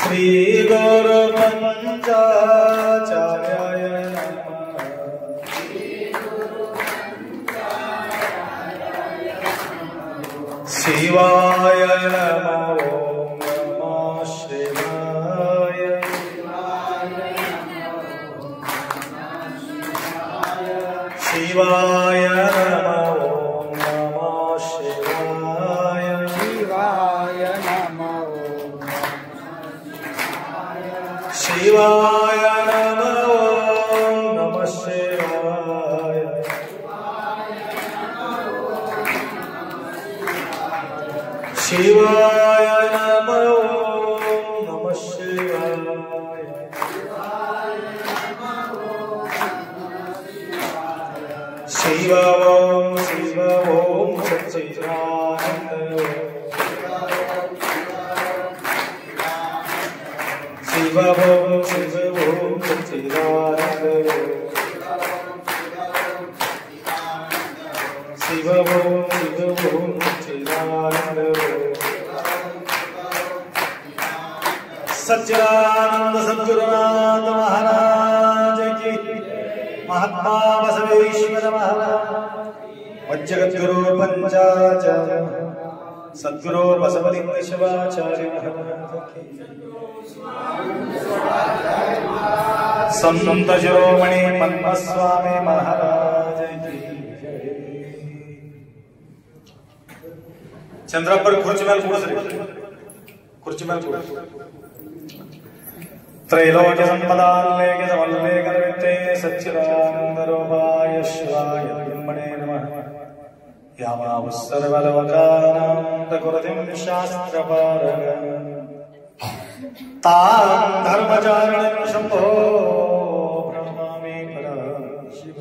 ಶ್ರೀ ಗುರು ಪಂಚಾಚಾರ್ಯಾಯ ನಮಃ. ಶಿವಾಯ ನಮಃ. ಓಂ ನಮಃ ಶಿವಾಯ. ಶಿವಾಯ ನಮಃ. ಓಂ ನಮಃ ಶಿವಾಯ. ಶಿವಾಯ ನಮಃ. ಶಿವಾಯ ನಮಃ. ಓಂ ನಮಃ ಶಿವಾಯ. ಶಿವಾಯ ನಮಃ. ಓಂ ನಮಃ ಶಿವಾಯ. ಶಿವ ಓಂ ಶಿವ ಓಂ ಸಚ್ಚಿದಾನಂದ. ಶಿವ ಓಂ ಶಿವ ಓಂ ಸಚ್ಚಿದಾನಂದ. ಶಿವ ಓಂ ಶಿವ ಓಂ ಸಚ್ಚಿದಾನಂದ. सच्चिदानंद सद्गुरुनाथ महाराज की. महात्मा बसवेश्वर महाराज मज्जगद्गुरु पंचाचार्य सद्गुरु बसवलिंग शिवाचार्य महाराज की. संत शिरोमणि पद्मस्वामी महाराज की. चंद्रपर खुर्ची ಮೇಲೆ ಕೂರಿಸ್ರಿ. ಕುರ್ಚಿ ಮೇಲೆ ಕೂರಿಸಿ. ತ್ರೈಲೋಕ್ಯ ಸಂಪದಾಲ್ಲೇಖ ಸಮಲ್ಲೇಖನವಿತ್ತೇ ಸಚ್ಚಿದಾನಂದ ರೂಪಾಯ ಶಿವಾಯ ಬ್ರಹ್ಮಣೇ ನಮಃ. ಯಾವಾವಸ್ಸರ್ವಲೋಕಾನಾಂ ಕುರುತಿಂ ಶಾಸ್ತ್ರಪಾರಗ ತಾಂ ಧರ್ಮಚಾರಿಣಂ ಶಂಭೋ ಪ್ರಣಮಾಮಿ ಪರಶಿವ.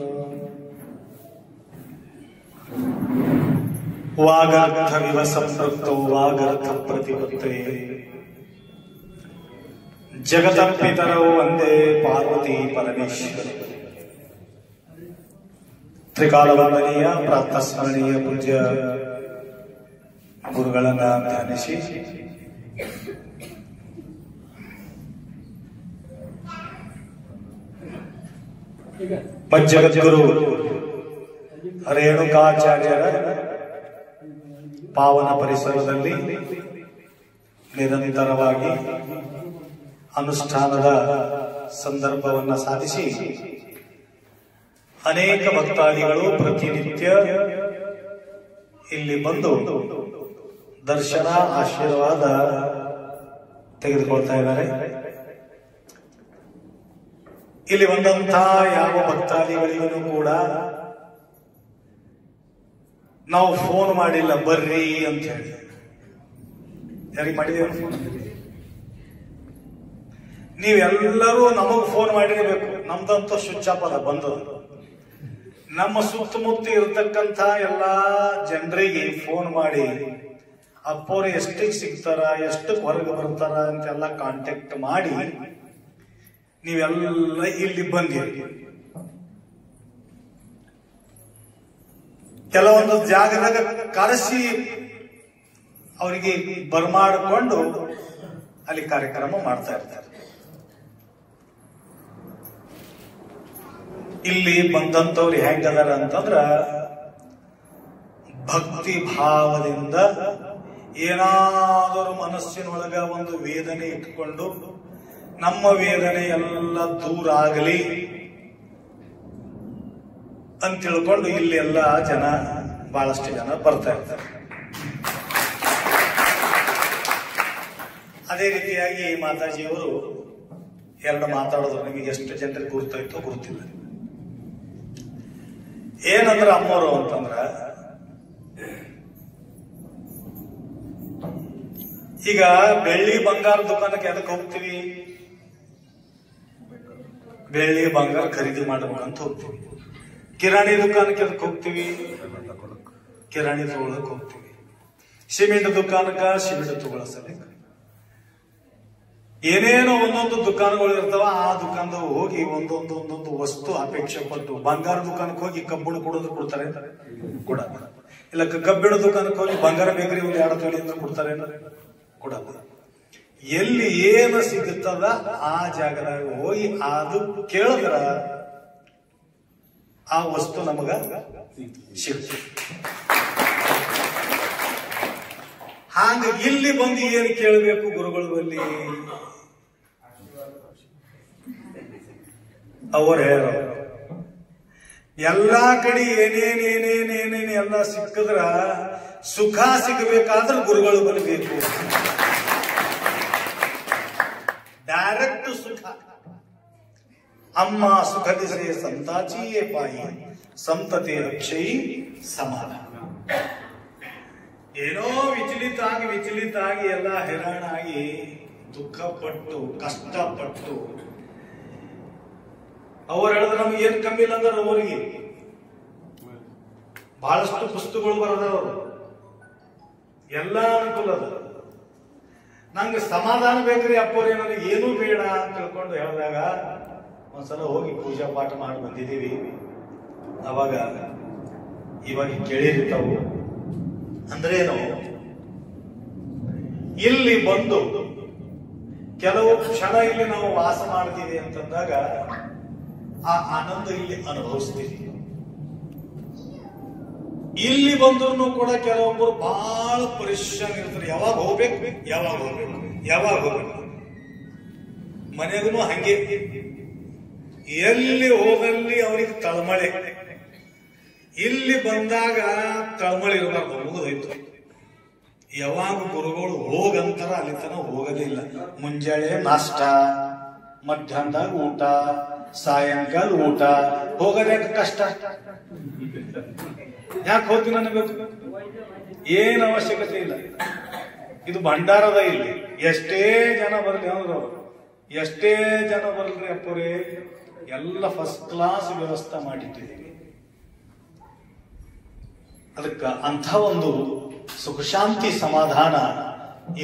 ವಾಗರ್ಥವಿವ ಸಂಪೃಕ್ತೋ ವಾಗರ್ಥ ಪ್ರತಿಪತ್ತೇ ಜಗತಪಿತರೌ ವಂದೇ ಪಾರ್ವತಿ ಪರಮೇಶ್ವರ. ತ್ರಿಕಾಲ ವಂದನೀಯ ಪ್ರಾತಃಸ್ಮರಣೀಯ ಪೂಜ್ಯ ಗುರುಗಳನ್ನ ಧ್ಯಾನಿಸಿ ಜಗದ್ಗುರು ರೇಣುಕಾಚಾರ್ಯರ ಪಾವನ ಪರಿಸರದಲ್ಲಿ ನಿರಂತರವಾಗಿ ಅನುಷ್ಠಾನದ ಸಂದರ್ಭವನ್ನು ಸಾಧಿಸಿ ಅನೇಕ ಭಕ್ತಾದಿಗಳು ಪ್ರತಿನಿತ್ಯ ಇಲ್ಲಿ ಬಂದು ದರ್ಶನ ಆಶೀರ್ವಾದ ತೆಗೆದುಕೊಳ್ತಾ ಇದ್ದಾರೆ. ಇಲ್ಲಿ ಬಂದಂತಹ ಯಾವ ಭಕ್ತಾದಿಗಳಿಗೂ ಕೂಡ ನಾವು ಫೋನ್ ಮಾಡಿಲ್ಲ ಬರ್ರಿ ಅಂತ ಹೇಳಿ. ಯಾರಿಗೆ ಮಾಡಿದೇವೆ ಫೋನ್? ನೀವೆಲ್ಲರೂ ನಮಗ್ ಫೋನ್ ಮಾಡಿರಬೇಕು. ನಮ್ದಂತೂ ಸ್ವಿಚ್ ಆಫ್ ಅದ ಬಂದದ. ನಮ್ಮ ಸುತ್ತಮುತ್ತ ಇರತಕ್ಕಂಥ ಎಲ್ಲಾ ಜನರಿಗೆ ಫೋನ್ ಮಾಡಿ ಅಪ್ಪವ್ರು ಎಷ್ಟಿಗೆ ಸಿಗ್ತಾರ, ಎಷ್ಟಕ್ಕೆ ಹೊರಗೆ ಬರ್ತಾರ ಅಂತೆಲ್ಲ ಕಾಂಟ್ಯಾಕ್ಟ್ ಮಾಡಿ ನೀವೆಲ್ಲ ಇಲ್ಲಿ ಬಂದಿರಿ. ಕೆಲವೊಂದು ಜಾಗದಾಗ ಕರೆಸಿ ಅವರಿಗೆ ಬರ್ಮಾಡಿಕೊಂಡು ಅಲ್ಲಿ ಕಾರ್ಯಕ್ರಮ ಮಾಡ್ತಾ ಇರ್ತಾರೆ. ಇಲ್ಲಿ ಬಂದಂತವ್ರು ಹೆಂಗದಾರ ಅಂತಂದ್ರ ಭಕ್ತಿ ಭಾವದಿಂದ ಏನಾದರೂ ಮನಸ್ಸಿನೊಳಗ ಒಂದು ವೇದನೆ ಇಟ್ಕೊಂಡು ನಮ್ಮ ವೇದನೆ ಎಲ್ಲ ದೂರ ಆಗಲಿ ಅಂತ ತಿಳ್ಕೊಂಡು ಇಲ್ಲಿ ಎಲ್ಲ ಜನ ಬಹಳಷ್ಟು ಜನ ಬರ್ತಾ ಇರ್ತಾರೆ. ಅದೇ ರೀತಿಯಾಗಿ ಮಾತಾಜಿಯವರು ಎರಡು ಮಾತಾಡೋದು ನಿಮಗೆ ಎಷ್ಟು ಜನರಿಗೆ ಗುರುತಾಯ್ತೋ ಗುರುತಿಲ್ಲ. ಏನಂದ್ರ ಅಮ್ಮವರು ಅಂತಂದ್ರ ಈಗ ಬೆಳ್ಳಿ ಬಂಗಾರ ದುಕಾನಕ್ಕೆ ಎದಕ್ಕೆ ಹೋಗ್ತೀವಿ? ಬೆಳ್ಳಿ ಬಂಗಾರ ಖರೀದಿ ಮಾಡ್ಬೇಕಂತ ಹೋಗ್ತೀವಿ. ಕಿರಾಣಿ ದುಕಾನಕ್ಕೆ ಎದಕ್ಕೆ ಹೋಗ್ತೀವಿ? ಕಿರಾಣಿ ತಗೊಳಕ್ ಹೋಗ್ತೀವಿ. ಸಿಮೆಂಟ್ ದುಕಾನಕ್ಕ ಸಿಮೆಂಟ್ ತಗೊಳಸಲಿಕ್ಕೆ ಏನೇನೋ ಒಂದೊಂದು ದುಕಾನಗಳು ಇರ್ತಾವ. ಆ ದುಕಾನದಾಗ ಹೋಗಿ ಒಂದೊಂದು ವಸ್ತು ಅಪೇಕ್ಷೆ ಪಟ್ಟು, ಬಂಗಾರ ದುಕಾನಕ್ಕೆ ಹೋಗಿ ಕಬ್ಬಿಣ ಕೊಡೋದು ಕೊಡ್ತಾರೆ ಕೂಡ ಇಲ್ಲ, ಕಬ್ಬಿಣ ದುಕಾನಕ್ಕೆ ಹೋಗಿ ಬಂಗಾರ ಬೇಕರಿ ಒಂದು 2 ತೊಲೆ ಅಂತ ಕೊಡ್ತಾರೆ ಕೊಡಲ್ಲ. ಎಲ್ಲಿ ಏನು ಸಿಗುತ್ತದ ಆ ಜಾಗದಾಗ ಹೋಗಿ ಅದು ಕೇಳಿದ್ರ ಆ ವಸ್ತು ನಮಗ ಸಿಗ್ತದೆ. ಹಾಗ ಇಲ್ಲಿ ಬಂದು ಏನು ಕೇಳಬೇಕು ಗುರುಗಳ ಬಲ್ಲಿ? ಅವರು ಹೇಳ ಎಲ್ಲಾ ಕಡೆ ಏನೇನೇನೇನೇನೇನು ಎಲ್ಲ ಸಿಕ್ಕಿದ್ರ ಸುಖ ಸಿಗಬೇಕಾದ್ರೆ ಗುರುಗಳು ಬರಬೇಕು. ಡೈರೆಕ್ಟ್ ಸುಖ. ಅಮ್ಮ ಸುಖ ದಿಸೆ ಸಂತಾಚಿಯೇ ಪಾಯಿ ಸಂತತೆ ರಕ್ಷೈ ಸಮಾಧಾನ. ಏನೋ ವಿಚಲಿತ ಆಗಿ ಎಲ್ಲ ಹೈರಾಣಾಗಿ ದುಃಖಪಟ್ಟು ಕಷ್ಟಪಟ್ಟು ಅವ್ರು ಹೇಳಿದ್ರೆ ನಮ್ಗೆ ಏನ್ ಕಮ್ಮಿ ಇಲ್ಲ ಅಂದ್ರೆ ಅವರಿಗೆ ಬಹಳಷ್ಟು ಪುಸ್ತಕಗಳು ಬರೆದವರು ಎಲ್ಲ ಅನುಕೂಲ ಅದ. ನಂಗೆ ಸಮಾಧಾನ ಬೇಕ್ರಿ ಅಪ್ಪವ್ರೆ, ನನಗೆ ಏನೂ ಬೇಡ ಅಂತ ತಿಳ್ಕೊಂಡು ಹೇಳಿದಾಗ ಒಂದ್ಸಲ ಹೋಗಿ ಪೂಜಾ ಪಾಠ ಮಾಡಿ ಬಂದಿದ್ದೀವಿ. ಅವಾಗ ಇವಾಗ ಕೇಳಿರ್ತಾವು ಅಂದ್ರೇನು, ಇಲ್ಲಿ ಬಂದು ಕೆಲವು ಕ್ಷಣ ಇಲ್ಲಿ ನಾವು ವಾಸ ಮಾಡ್ತೀವಿ ಅಂತಂದಾಗ ಆ ಆನಂದ ಇಲ್ಲಿ ಅನುಭವಿಸ್ತೀವಿ. ಇಲ್ಲಿ ಬಂದ್ರು ಕೂಡ ಕೆಲವೊಬ್ಬರು ಬಹಳ ಪರಿಶ್ರಮ ಇರ್ತಾರೆ. ಯಾವಾಗ ಹೋಗ್ಬೇಕು ಮನೆಗೂ ಹಂಗೆ. ಎಲ್ಲಿ ಹೋದಲ್ಲಿ ಅವ್ರಿಗೆ ತಳಮಳೆ. ಇಲ್ಲಿ ಬಂದಾಗ ತಳಮಳೆ ಇರಬಾರ್ದು, ಮುಗಿದೋಯ್ತು. ಯಾವಾಗ ಗುರುಗಳು ಹೋಗಂತಾರ ಅಲ್ಲಿ ತನಕ ಹೋಗೋದೇ ಇಲ್ಲ. ಮುಂಜಾನೆ ನಾಷ್ಟ, ಮಧ್ಯಾಹ್ನದಾಗ ಊಟ, ಸಾಯಂಕಾಲ ಊಟ, ಹೋಗೋದ್ಯಾಕ ಕಷ್ಟ? ಯಾಕೆ ಹೋಗ್ತೀನಿ ಅನ್ನಬೇಕು? ಏನ್ ಅವಶ್ಯಕತೆ ಇಲ್ಲ. ಇದು ಭಂಡಾರದ. ಇಲ್ಲಿ ಎಷ್ಟೇ ಜನ ಬರಲಿ ಅಂದ್ರೆ ಎಷ್ಟೇ ಜನ ಬರಲ್ರಿ ಅಪ್ಪರೇ, ಎಲ್ಲ ಫಸ್ಟ್ ಕ್ಲಾಸ್ ವ್ಯವಸ್ಥೆ ಮಾಡಿಟ್ಟಿದ್ದೀವಿ. ಅದಕ್ಕ ಅಂಥ ಒಂದು ಸುಖ ಶಾಂತಿ ಸಮಾಧಾನ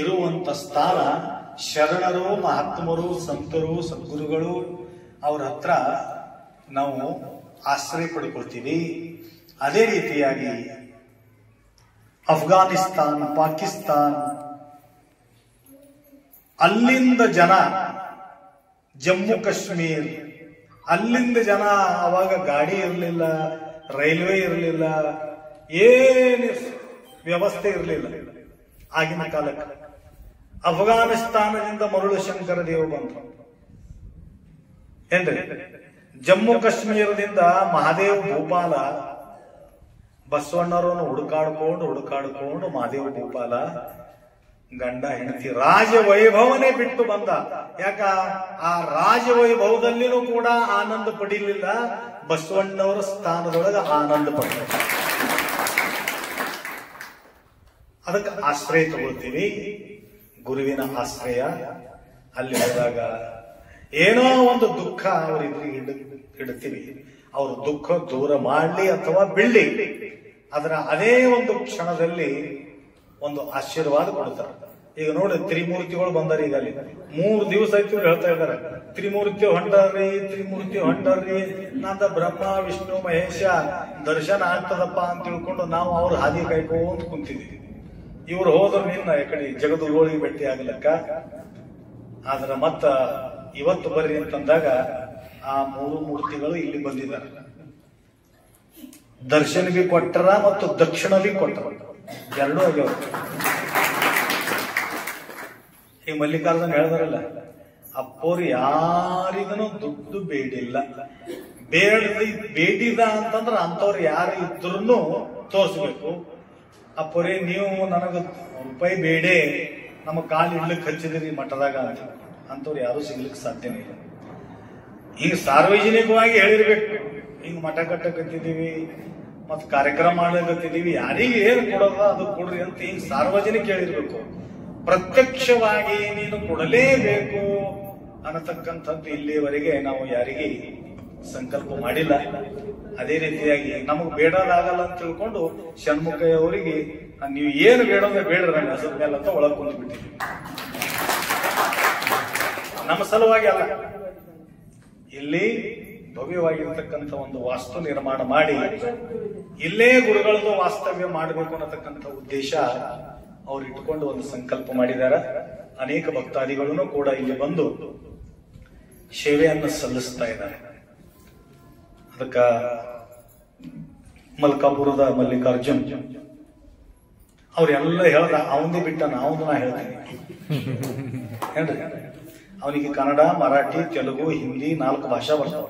ಇರುವಂತ ಸ್ಥಾನ ಶರಣರು, ಮಹಾತ್ಮರು, ಸಂತರು, ಸದ್ಗುರುಗಳು ಅವ್ರ ಹತ್ರ ನಾವು ಆಶ್ರಯ ಪಡ್ಕೊಳ್ತೀವಿ. ಅದೇ ರೀತಿಯಾಗಿ ಅಫ್ಘಾನಿಸ್ತಾನ್, ಪಾಕಿಸ್ತಾನ್, ಅಲ್ಲಿಂದ ಜನ, ಜಮ್ಮು ಕಾಶ್ಮೀರ್, ಅಲ್ಲಿಂದ ಜನ ಅವಾಗ ಗಾಡಿ ಇರಲಿಲ್ಲ, ರೈಲ್ವೆ ಇರಲಿಲ್ಲ, ಏನು ವ್ಯವಸ್ಥೆ ಇರಲಿಲ್ಲ ಆಗಿನ ಕಾಲಕ್ಕೆ. ಅಫ್ಘಾನಿಸ್ತಾನದಿಂದ ಮರುಳು ಶಂಕರ ದೇವ ಬಂದ್ರು ಏನ್ರಿ. ಜಮ್ಮು ಕಾಶ್ಮೀರದಿಂದ ಮಹಾದೇವ್ ಭೂಪಾಲ, ಬಸವಣ್ಣರನ್ನು ಹುಡುಕಾಡ್ಕೊಂಡು ಮಹಾದೇವ್ ಭೂಪಾಲ ಗಂಡ ಹೆಂಡತಿ ರಾಜವೈಭವನೇ ಬಿಟ್ಟು ಬಂದ. ಯಾಕ ಆ ರಾಜವೈಭವದಲ್ಲಿನೂ ಕೂಡ ಆನಂದ ಪಡೀಲಿಲ್ಲ, ಬಸವಣ್ಣವರ ಸ್ಥಾನದೊಳಗೆ ಆನಂದ ಪಡ. ಅದಕ್ಕೆ ಆಶ್ರಯ ತಗೊಳ್ತೀವಿ, ಗುರುವಿನ ಆಶ್ರಯ. ಅಲ್ಲಿ ಹೋದಾಗ ಏನೋ ಒಂದು ದುಃಖ ಅವರಿದ್ರೆ ಇಡ್ತೀವಿ. ಅವ್ರ ದುಃಖ ದೂರ ಮಾಡ್ಲಿ ಅಥವಾ ಬಿಡ್ಲಿ, ಅದರ ಅದೇ ಒಂದು ಕ್ಷಣದಲ್ಲಿ ಒಂದು ಆಶೀರ್ವಾದ ಕೊಡ್ತಾರೆ. ಈಗ ನೋಡಿ, ತ್ರಿಮೂರ್ತಿಗಳು ಬಂದಾರ. ಈಗ ಅಲ್ಲಿ 3 ದಿವಸ ಆಯ್ತು ಹೇಳ್ತಾ ಇದ್ದಾರೆ, ತ್ರಿಮೂರ್ತಿ ಹೊಂಡರ್ರಿ ನಂದ ಬ್ರಹ್ಮ ವಿಷ್ಣು ಮಹೇಶ ದರ್ಶನ ಆಗ್ತದಪ್ಪ ಅಂತ ತಿಳ್ಕೊಂಡು ನಾವು ಅವ್ರ ಹಾದಿ ಕಾಯ್ಕೊಂತ ಕುಂತಿದ್ದೀವಿ. ಇವ್ರು ಹೋದ್ರು ನಿನ್ನ ಈ ಕಡೆ ಜಗದುಗೋಳಿಗೆ ಭೇಟಿ ಆಗ್ಲಕ್ಕ. ಆದ್ರ ಮತ್ತ ಇವತ್ತು ಬರ್ರಿ ಅಂತಂದಾಗ ಆ 3 ಮೂರ್ತಿಗಳು ಇಲ್ಲಿ ಬಂದಿದ್ದಾರೆ. ದರ್ಶನ ಬಿ ಕೊಟ್ಟರ ಮತ್ತು ದಕ್ಷಿಣ ಬಿ ಕೊಟ್ಟರ, ಎರಡೂ ಆಗ್ಯಾವ. ಈ ಮಲ್ಲಿಕಾರ್ಜುನ್ ಹೇಳಿದಾರಲ್ಲ, ಅಪ್ಪೋರು ಯಾರಿಗನು ದುಡ್ಡು ಬೇಡಿಲ್ಲ, ಬೇಡಿದ ಅಂತಂದ್ರ ಅಂತವ್ರು ಯಾರು ಇದ್ರೂ ತೋರಿಸ್ಬೇಕು. ಅಪ್ಪೋರೇ ನೀವು ನನಗ ರೂಪಾಯಿ ಬೇಡೇ, ನಮ್ಮ ಕಾಲು ಇಡ್ಲಿಕ್ಕೆ ಹಚ್ಚಿದಿರಿ ಮಠದಾಗ ಅಂತವ್ರು ಯಾರು ಸಿಗ್ಲಿಕ್ಕೆ ಸಾಧ್ಯನೇ ಇಲ್ಲ. ಹಿಂಗ ಸಾರ್ವಜನಿಕವಾಗಿ ಹೇಳಿರ್ಬೇಕು, ಹಿಂಗ್ ಮಠ ಕಟ್ಟಕತ್ತಿದೀವಿ ಮತ್ ಕಾರ್ಯಕ್ರಮ ಮಾಡಕತ್ತಿದೀವಿ, ಯಾರಿಗೆ ಏನ್ ಕೊಡೋದ ಅದು ಕೊಡ್ರಿ ಅಂತ ಹಿಂಗ್ ಸಾರ್ವಜನಿಕ ಹೇಳಿರ್ಬೇಕು. ಪ್ರತ್ಯಕ್ಷವಾಗಿ ನೀನು ಕೊಡಲೇಬೇಕು ಅನ್ನತಕ್ಕಂಥದ್ದು ಇಲ್ಲಿವರೆಗೆ ನಾವು ಯಾರಿಗೆ ಸಂಕಲ್ಪ ಮಾಡಿಲ್ಲ. ಅದೇ ರೀತಿಯಾಗಿ ನಮಗ್ ಬೇಡದಾಗಲ್ಲ ಅಂತ ತಿಳ್ಕೊಂಡು ಷಣ್ಮುಖಯ್ಯವರಿಗೆ ನೀವು ಏನು ಬೇಡೋದ್ರೆ ಬೇಡ್ರ ಹೆಸರು ಮೇಲೆ ಅಂತ ಒಳಗ್ ಕುಂತು ಬಿಟ್ಟಿದ್ವಿ. ನಮ್ಮ ಸಲುವಾಗಿ ಅಲ್ಲ, ಇಲ್ಲಿ ಭವ್ಯವಾಗಿರ್ತಕ್ಕಂಥ ಒಂದು ವಾಸ್ತು ನಿರ್ಮಾಣ ಮಾಡಿ ಇಲ್ಲೇ ಗುರುಗಳದ್ದು ವಾಸ್ತವ್ಯ ಮಾಡಬೇಕು ಅನ್ನತಕ್ಕಂಥ ಉದ್ದೇಶ ಅವ್ರು ಇಟ್ಕೊಂಡು ಒಂದು ಸಂಕಲ್ಪ ಮಾಡಿದಾರ. ಅನೇಕ ಭಕ್ತಾದಿಗಳನ್ನು ಕೂಡ ಇಲ್ಲಿ ಬಂದು ಸೇವೆಯನ್ನು ಸಲ್ಲಿಸ್ತಾ ಇದ್ದಾರೆ. ಅದಕ್ಕ ಮಲ್ಕಾಪುರದ ಮಲ್ಲಿಕಾರ್ಜುನ್ ಅವ್ರೆಲ್ಲ ಹೇಳ್ದ, ಅವನದೇ ಬಿಟ್ಟ ಅವನು ನಾ ಹೇಳ್ತೇನೆ ಏನ್ರಿ. ಅವನಿಗೆ ಕನ್ನಡ, ಮರಾಠಿ, ತೆಲುಗು, ಹಿಂದಿ 4 ಭಾಷಾ ಬರ್ತಾವ.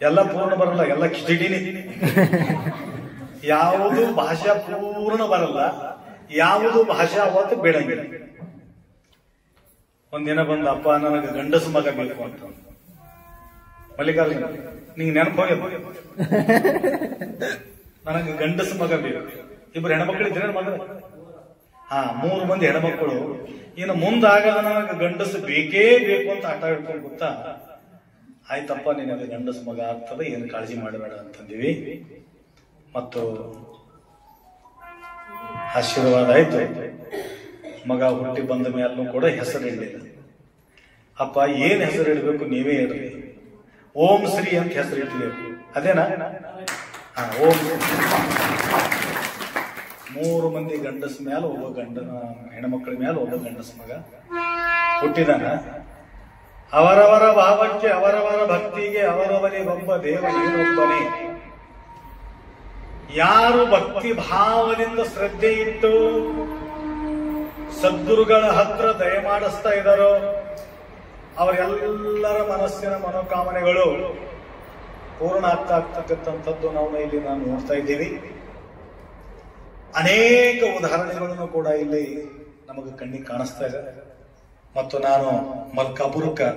ಎಲ್ಲ ಪೂರ್ಣ ಬರಲ್ಲ, ಎಲ್ಲ ಕಿಚಡಿನಿ. ಯಾವುದು ಭಾಷಾ ಪೂರ್ಣ ಬರಲ್ಲ, ಯಾವುದು ಭಾಷಾ ಅವತ್ತು ಬೇಡಂಗಿಲ್ಲ. ಒಂದಿನ ಬಂದ, ಅಪ್ಪ ನನಗೆ ಗಂಡಸು ಮಗ ಬೇಕು ಅಂತ. ಮಲ್ಲಿಕಾರ್ಜುನ, ನಿಂಗೆ ನೆನಪು ಹೋಗ್ಯ, ನನಗೆ ಗಂಡಸು ಮಗ ಬೇಕು. 2 ಹೆಣ್ಮಕ್ಳು ಇದ್ರೆ ಮಗ. 3 ಮಂದಿ ಹೆಣ್ಮಕ್ಳು. ಇನ್ನು ಮುಂದಾಗಲ್ಲ ನನಗೆ ಗಂಡಸು ಬೇಕೇ ಬೇಕು ಅಂತ ಆಟ ಹಿಡ್ಕೊಂಡು ಗೊತ್ತಾ. ಆಯ್ತಪ್ಪ, ನಿನಗೆ ಗಂಡಸು ಮಗ ಆಗ್ತದೆ, ಏನು ಕಾಳಜಿ ಮಾಡಬೇಡ ಅಂತಂದಿವಿ. ಮತ್ತು ಆಶೀರ್ವಾದ ಆಯ್ತು. ಮಗ ಹುಟ್ಟಿ ಬಂದ ಮೇಲೂ ಕೂಡ ಹೆಸರು ಇಡಲಿಲ್ಲ. ಅಪ್ಪ, ಏನ್ ಹೆಸರು ಇಡಬೇಕು ನೀವೇ ಇಡ್ರಿ, ಓಂ ಶ್ರೀ ಅಂತ ಹೆಸರು ಇಡ್ತೀವಿ. ಅದೇನಾ? ಓಂ. 3 ಮಂದಿ ಗಂಡಸ ಮೇಲೆ ಒಬ್ಬ ಹೆಣ್ಮಕ್ಳ ಮೇಲೆ ಒಬ್ಬ ಗಂಡಸ ಮಗ ಹುಟ್ಟಿದಾನ. ಅವರವರ ಭಾವಕ್ಕೆ, ಅವರವರ ಭಕ್ತಿಗೆ ಅವರವರಿಗೊಬ್ಬ ದೇವ ನೀನೊಬ್ಬನೇ. ಯಾರು ಭಕ್ತಿ ಭಾವದಿಂದ ಶ್ರದ್ಧೆ ಇಟ್ಟು ಸದ್ಗುರುಗಳ ಹತ್ರ ದಯಮಾಡಿಸ್ತಾ ಇದ್ದಾರೋ ಅವರೆಲ್ಲರ ಮನಸ್ಸಿನ ಮನೋಕಾಮನೆಗಳು ಪೂರ್ಣ ಆಗ್ತಕ್ಕಂಥದ್ದು ನಾವು ಇಲ್ಲಿ ನೋಡ್ತಾ ಇದ್ದೀವಿ. ಅನೇಕ ಉದಾಹರಣೆಗಳನ್ನು ಕೂಡ ಇಲ್ಲಿ ನಮಗೆ ಕಣ್ಣಿಗೆ ಕಾಣಿಸ್ತಾ ಇದೆ. ಮತ್ತು ನಾನು ಮಲ್ಕಾಪುರಕ್ಕೆ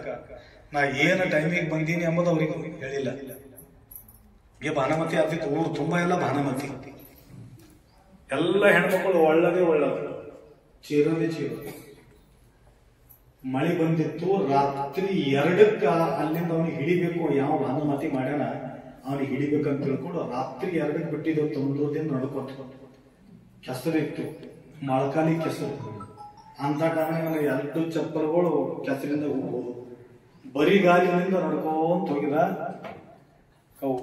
ನಾ ಏನು ಟೈಮಿಗೆ ಬಂದೀನಿ ಎಂಬುದು ಅವರಿಗೆ ಹೇಳಿಲ್ಲ. ಈಗ ಭಾನುಮತಿ ಆಗ್ತಿತ್ತು, ಊರು ತುಂಬಾ ಎಲ್ಲ ಭಾನುಮತಿ. ಎಲ್ಲ ಹೆಣ್ಮಕ್ಳು ಒಳ್ಳದೇ ಒಳ್ಳದು, ಚೀರದೇ ಚೀರ. ಮಳೆ ಬಂದಿತ್ತು, ರಾತ್ರಿ 2ಕ್ಕ ಅಲ್ಲಿಂದ ಅವನಿಗೆ ಹಿಡಿಬೇಕು. ಯಾವ ಭಾನುಮತಿ ಮಾಡ್ಯಾನ ಅವನಿಗೆ ಹಿಡಿಬೇಕಂತ ತಿಳ್ಕೊಂಡು ರಾತ್ರಿ 2ಕ್ಕೆ ಬಿಟ್ಟಿದ್ದು. ತೊಂದೂರದಿಂದ ನಡ್ಕೊತ ಕೆಸರಿತ್ತು, ಮೊಳಕಾಲಿ ಕೆಸರು. ಅಂತ ಟೈಮ್ನಾಗ ನನಗೆ 2 ಚಪ್ಪಲ್ಗಳು ಕೆಸರಿಂದ ಹೋಗ್ಬೋದು. ಬರೀ ಗಾಲಿನಿಂದ ನಡ್ಕೊಂತ ಹೋಗಿದ. ಅವು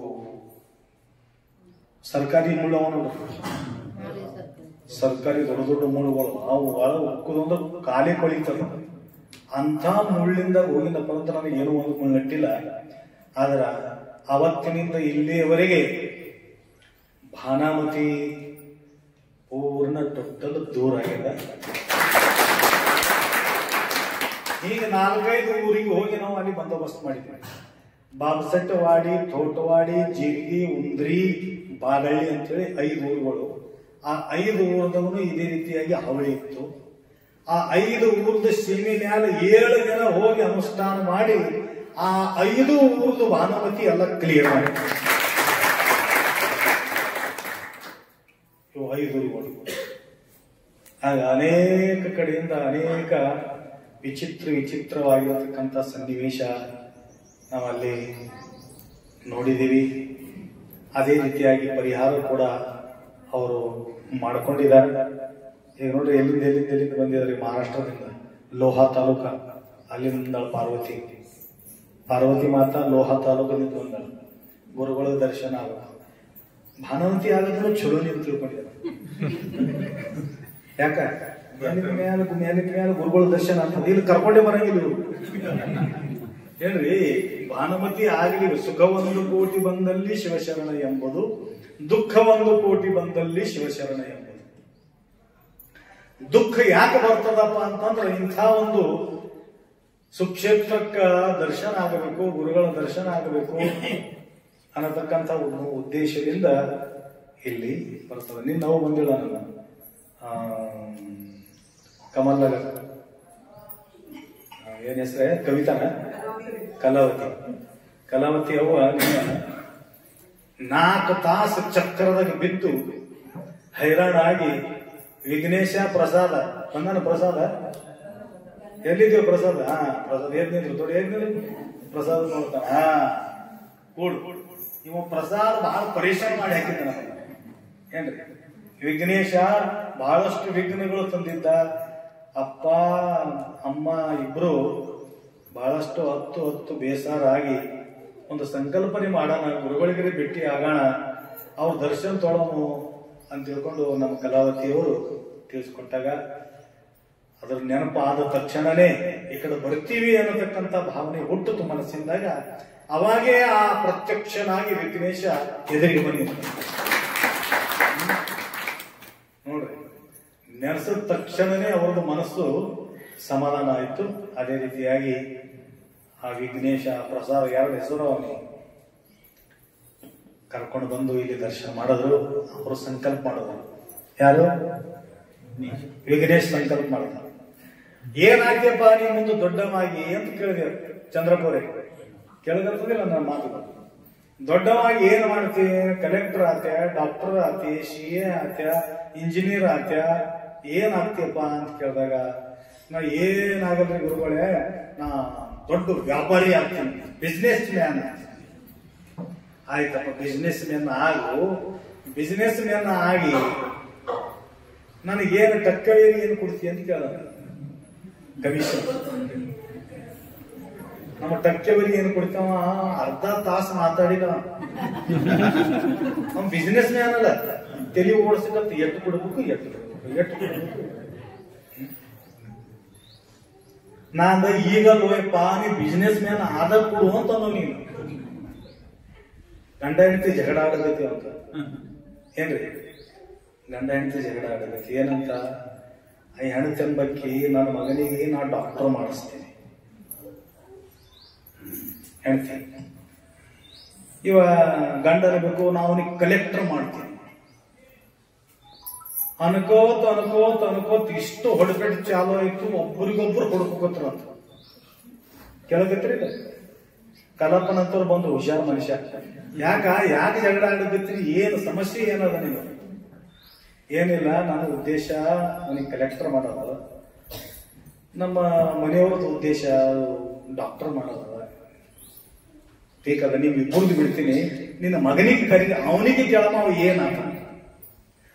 ಸರ್ಕಾರಿ ಮುಳ್ಳು, ಅವನು ಸರ್ಕಾರಿ ದೊಡ್ಡ ದೊಡ್ಡ ಮುಳ್ಳುಗಳು, ಅವು ಒಳ ಉಕ್ಕುದೊಂದು ಕಾಲೇ ಕೊಳಿತದ. ಅಂತ ಮುಳ್ಳಿಂದ ಹೋಗಿದ್ದಪ್ಪ ಅಂತ ನನಗೆ ಏನೂ ಒಂದು ಮುಳ್ಳಟ್ಟಿಲ್ಲ. ಆದ್ರ ಅವತ್ತಿನಿಂದ ಇಲ್ಲಿಯವರೆಗೆ ಭಾನುಮತಿ ಪೂರ್ಣ ಟೋಟಲ್ ದೂರ ಆಗಿದೆ. ಈಗ 4-5 ಊರಿಗೆ ಹೋಗಿ ನಾವು ಅಲ್ಲಿ ಬಂದೋಬಸ್ತ್ ಮಾಡಿದ್ವಿ. ಬಾಬಸಟ್ಟವಾಡಿ, ತೋಟವಾಡಿ, ಜೀರಿಗೆ, ಉಂದ್ರಿ, ಬಾಗಳ್ಳಿ ಅಂತೇಳಿ 5 ಊರುಗಳು. ಆ 5 ಊರದವನು ಇದೇ ರೀತಿಯಾಗಿ ಹಾವಳಿ ಇತ್ತು. ಆ 5 ಊರದ ಸೀಮೆ ಮ್ಯಾಲ 7 ದಿನ ಹೋಗಿ ಅನುಷ್ಠಾನ ಮಾಡಿ ಆ 5 ಊರದು ಭಾನುಮತಿ ಎಲ್ಲ ಕ್ಲಿಯರ್ ಮಾಡಿ 5 ಊರುಗಳು. ಆಗ ಅನೇಕ ಕಡೆಯಿಂದ ಅನೇಕ ವಿಚಿತ್ರವಾಗಿರತಕ್ಕಂಥ ಸನ್ನಿವೇಶ ನಾವಲ್ಲಿ ನೋಡಿದ್ದೀವಿ. ಅದೇ ರೀತಿಯಾಗಿ ಪರಿಹಾರ ಕೂಡ ಅವರು ಮಾಡ್ಕೊಂಡಿದ್ದಾರೆ. ಈಗ ನೋಡ್ರಿ, ಎಲ್ಲಿಂದ ಬಂದಿದ್ದಾರೆ. ಮಹಾರಾಷ್ಟ್ರದಿಂದ, ಲೋಹಾ ತಾಲೂಕ, ಅಲ್ಲಿಂದ ಪಾರ್ವತಿ ಮಾತಾ ಲೋಹಾ ತಾಲೂಕದಿಂದ ಬಂದ. ಗುರುಗಳ ದರ್ಶನ ಆಗ ಭಾನುಮತಿ ಆಗಿದ್ರು ಚಲೋ ನೀವು ತಿಳ್ಕೊಂಡಿದ್ದಾರೆ. ಯಾಕ ಮೇಲೆ ಗುರುಗಳ ದರ್ಶನ ಅಂತ ಇಲ್ಲಿ ಕರ್ಕೊಂಡೇ ಬರಂಗಿಲ್ಲ. ಏನ್ರಿ, ಭಾನುಮತಿ ಆಗಲಿ ಸುಖ 1 ಕೋಟಿ ಬಂದಲ್ಲಿ ಶಿವಶರಣ ಎಂಬುದು, ದುಃಖ 1 ಕೋಟಿ ಬಂದಲ್ಲಿ ಶಿವಶರಣ ಎಂಬುದು. ದುಃಖ ಯಾಕೆ ಬರ್ತದಪ್ಪ ಅಂತಂದ್ರೆ ಇಂಥ ಒಂದು ಸುಕ್ಷೇತ್ರಕ್ಕ ದರ್ಶನ ಆಗಬೇಕು, ಗುರುಗಳ ದರ್ಶನ ಆಗಬೇಕು ಅನ್ನತಕ್ಕಂಥ ಒಂದು ಉದ್ದೇಶದಿಂದ ಇಲ್ಲಿ ಬರ್ತದೆ. ನಿನ್ನ ನಾವು ಬಂದಿಲ್ಲ, ನನ್ನ ಕಮಲ ಏನ್ ಹೆಸ್ರೆ, ಕವಿತಾನ ಕಲಾವತಿ ಅವ್ವ 4 ತಾಸು ಚಕ್ರದಾಗ ಬಿದ್ದು ಹೈರಾಣಾಗಿ ವಿಘ್ನೇಶ ಪ್ರಸಾದ ಬಂದನ. ಪ್ರಸಾದ ಎಲ್ಲಿದ್ದೀವ? ಪ್ರಸಾದ ಪ್ರಸಾದ ಏನಿದ್ರು ದೊಡ್ಡ ಏನಿದ್ರು ಪ್ರಸಾದ ನೋಡ್ತಾನ. ಕೂಡು ಇವ ಪ್ರಸಾದ ಬಹಳ ಪರಿಶ್ರಮ ಮಾಡಿ ಹಾಕಿದ್ದಾನ. ಏನ್ರಿ, ವಿಘ್ನೇಶ ಬಹಳಷ್ಟು ವಿಘ್ನಗಳು ತಂದಿದ್ದ. ಅಪ್ಪ ಅಮ್ಮ ಇಬ್ರು ಬಹಳಷ್ಟು ಹತ್ತು ಬೇಸರಾಗಿ ಒಂದು ಸಂಕಲ್ಪನೆ ಮಾಡೋಣ, ಗುರುಗಳಿಗೆ ಭೇಟಿ ಆಗೋಣ, ಅವ್ರ ದರ್ಶನ ತೊಳೋನು ಅಂತ ತಿಳ್ಕೊಂಡು ನಮ್ಮ ಕಲಾವತಿಯವರು ತಿಳಿಸ್ಕೊಟ್ಟಾಗ ಅದ್ರ ನೆನಪಾದ ತಕ್ಷಣನೇ ಈ ಕಡೆ ಬರ್ತೀವಿ ಅನ್ನತಕ್ಕಂಥ ಭಾವನೆ ಹುಟ್ಟಿತು ಮನಸ್ಸಿಂದಾಗ. ಅವಾಗೇ ಆ ಪ್ರತ್ಯಕ್ಷನಾಗಿ ವಿಘ್ನೇಶ ಎದುರಿಗೆ ಬಂದಿದ್ದ. ನೋಡ್ರಿ, ನೆನೆಸಿದ ತಕ್ಷಣನೇ ಅವ್ರದ್ದು ಮನಸ್ಸು ಸಮಾಧಾನ ಆಯಿತು. ಅದೇ ರೀತಿಯಾಗಿ ಆ ವಿಘ್ನೇಶ ಪ್ರಸಾದ್ ಎರಡು ಹೆಸರು ಅವನಿಗೆ ಕರ್ಕೊಂಡು ಬಂದು ಇಲ್ಲಿ ದರ್ಶನ ಮಾಡಿದ್ರು. ಅವರು ಸಂಕಲ್ಪ ಮಾಡಿದ್ರು. ಯಾರು? ವಿಘ್ನೇಶ್ ಸಂಕಲ್ಪ ಮಾಡಿದ. ಏನಾಗ್ಯಪ್ಪ ನೀ ಮುಂದೆ ದೊಡ್ಡವಾಗಿ ಅಂತ ಕೇಳಿದೆ ಚಂದ್ರಪುರ. ಕೇಳಿದಿಲ್ಲ ನನ್ನ ಮಾತುಗಳು. ದೊಡ್ಡವಾಗಿ ಏನ್ ಮಾಡ್ತೀವಿ? ಕಲೆಕ್ಟರ್ ಆತ್ಯ, ಡಾಕ್ಟರ್ ಆತಿ, CA ಆತ್ಯ, ಇಂಜಿನಿಯರ್ ಆತ್ಯ, ಏನ್ ಆಗ್ತೀಯಪ್ಪ ಅಂತ ಕೇಳಿದಾಗ ನಾ ಏನಾಗಲ್ರಿ ಗುರುಗಳೇ, ನಾ ದೊಡ್ಡ ವ್ಯಾಪಾರಿ ಆಗ್ತೀನಿ, ಬಿಸ್ನೆಸ್ ಮ್ಯಾನ್. ಆಯ್ತಪ್ಪ, ಬಿಸ್ನೆಸ್ ಮ್ಯಾನ್ ಆಗು. ಬಿಸ್ನೆಸ್ ಮ್ಯಾನ್ ಆಗಿ ನನಗೇನು ಟಕ್ಕವೇರಿ ಏನು ಕೊಡ್ತೀಯ ಅಂತ ಕೇಳ. ಕಮಿಷನ್ ನಮ್ಮ ಟಕ್ಕೇವರಿ ಏನು ಕೊಡ್ತಾವ? ಅರ್ಧ ತಾಸು ಮಾತಾಡಿದ. ನಮ್ಮ ಬಿಸ್ನೆಸ್ ಮ್ಯಾನ್ ಅಲ್ಲ, ತಲೆ ಓಡಿಸಕತ್ತ ಎಟ್ಟು ಕೊಡ್ಬೇಕು, ಎಟ್ಟು ಕೊಡ್ಬೇಕು, ಎಟ್ಟು ಕೊಡ್ಬೇಕು. ನಾಂದ ಈಗ ಲೋಯಪ್ಪ ನೀ ಬಿಸ್ನೆಸ್ ಮ್ಯಾನ್ ಆದ ಕೊಡು ಅಂತ ನೀನು. ಗಂಡ ಹೆಂಡತಿ ಜಗಳ ಆಡದೈತಿ ಅಂತ ಏನ್ರಿ? ಗಂಡ ಹೆಂಡತಿ ಜಗಳ ಆಡದೈತಿ ಏನಂತ? ಈ ಹೆಣ್ಣು ಚೆಂಬಕ್ಕಿ ನನ್ನ ಮಗನಿಗೆ ನಾ ಡಾಕ್ಟರ್ ಮಾಡಿಸ್ತೀನಿ. ಹೆಣ್ತಿ ಇವ ಗಂಡ ಇರಬೇಕು, ನಾವು ಅವನಿಗೆ ಕಲೆಕ್ಟರ್ ಮಾಡ್ತೀನಿ. ಅನ್ಕೋತ ಅನ್ಕೋತ ಅನ್ಕೋತ ಇಷ್ಟು ಹೊಡಪೆಟ್ಟು ಚಾಲು ಆಯ್ತು. ಒಬ್ಬರಿಗೊಬ್ರು ಹೊಡ್ಕೋತ್ರ ಅಂತ ಕೇಳಕತ್ರಿ. ಕಲಪನಂತವ್ರು ಬಂದ್ರು, ಹುಷಾರ್ ಮನುಷ್ಯ. ಯಾಕೆ ಜಗಳ ಆಡಕತ್ರಿ? ಏನು ಸಮಸ್ಯೆ ಏನದ ನೀವು? ಏನಿಲ್ಲ, ನನ್ನ ಉದ್ದೇಶ ಅವನಿಗೆ ಕಲೆಕ್ಟರ್ ಮಾಡೋದು, ನಮ್ಮ ಮನೆಯವ್ರದ್ದು ಉದ್ದೇಶ ಡಾಕ್ಟರ್ ಮಾಡೋದು. ಬೇಕಾದ್ರೆ ನೀವು ಇಬ್ಬರದು ಬಿಡ್ತೀನಿ, ನಿನ್ನ ಮಗನಿಗೆ ಕರಿ, ಅವನಿಗೆ ಕೇಳಮ್ಮ ಅವ ಏನಂತ.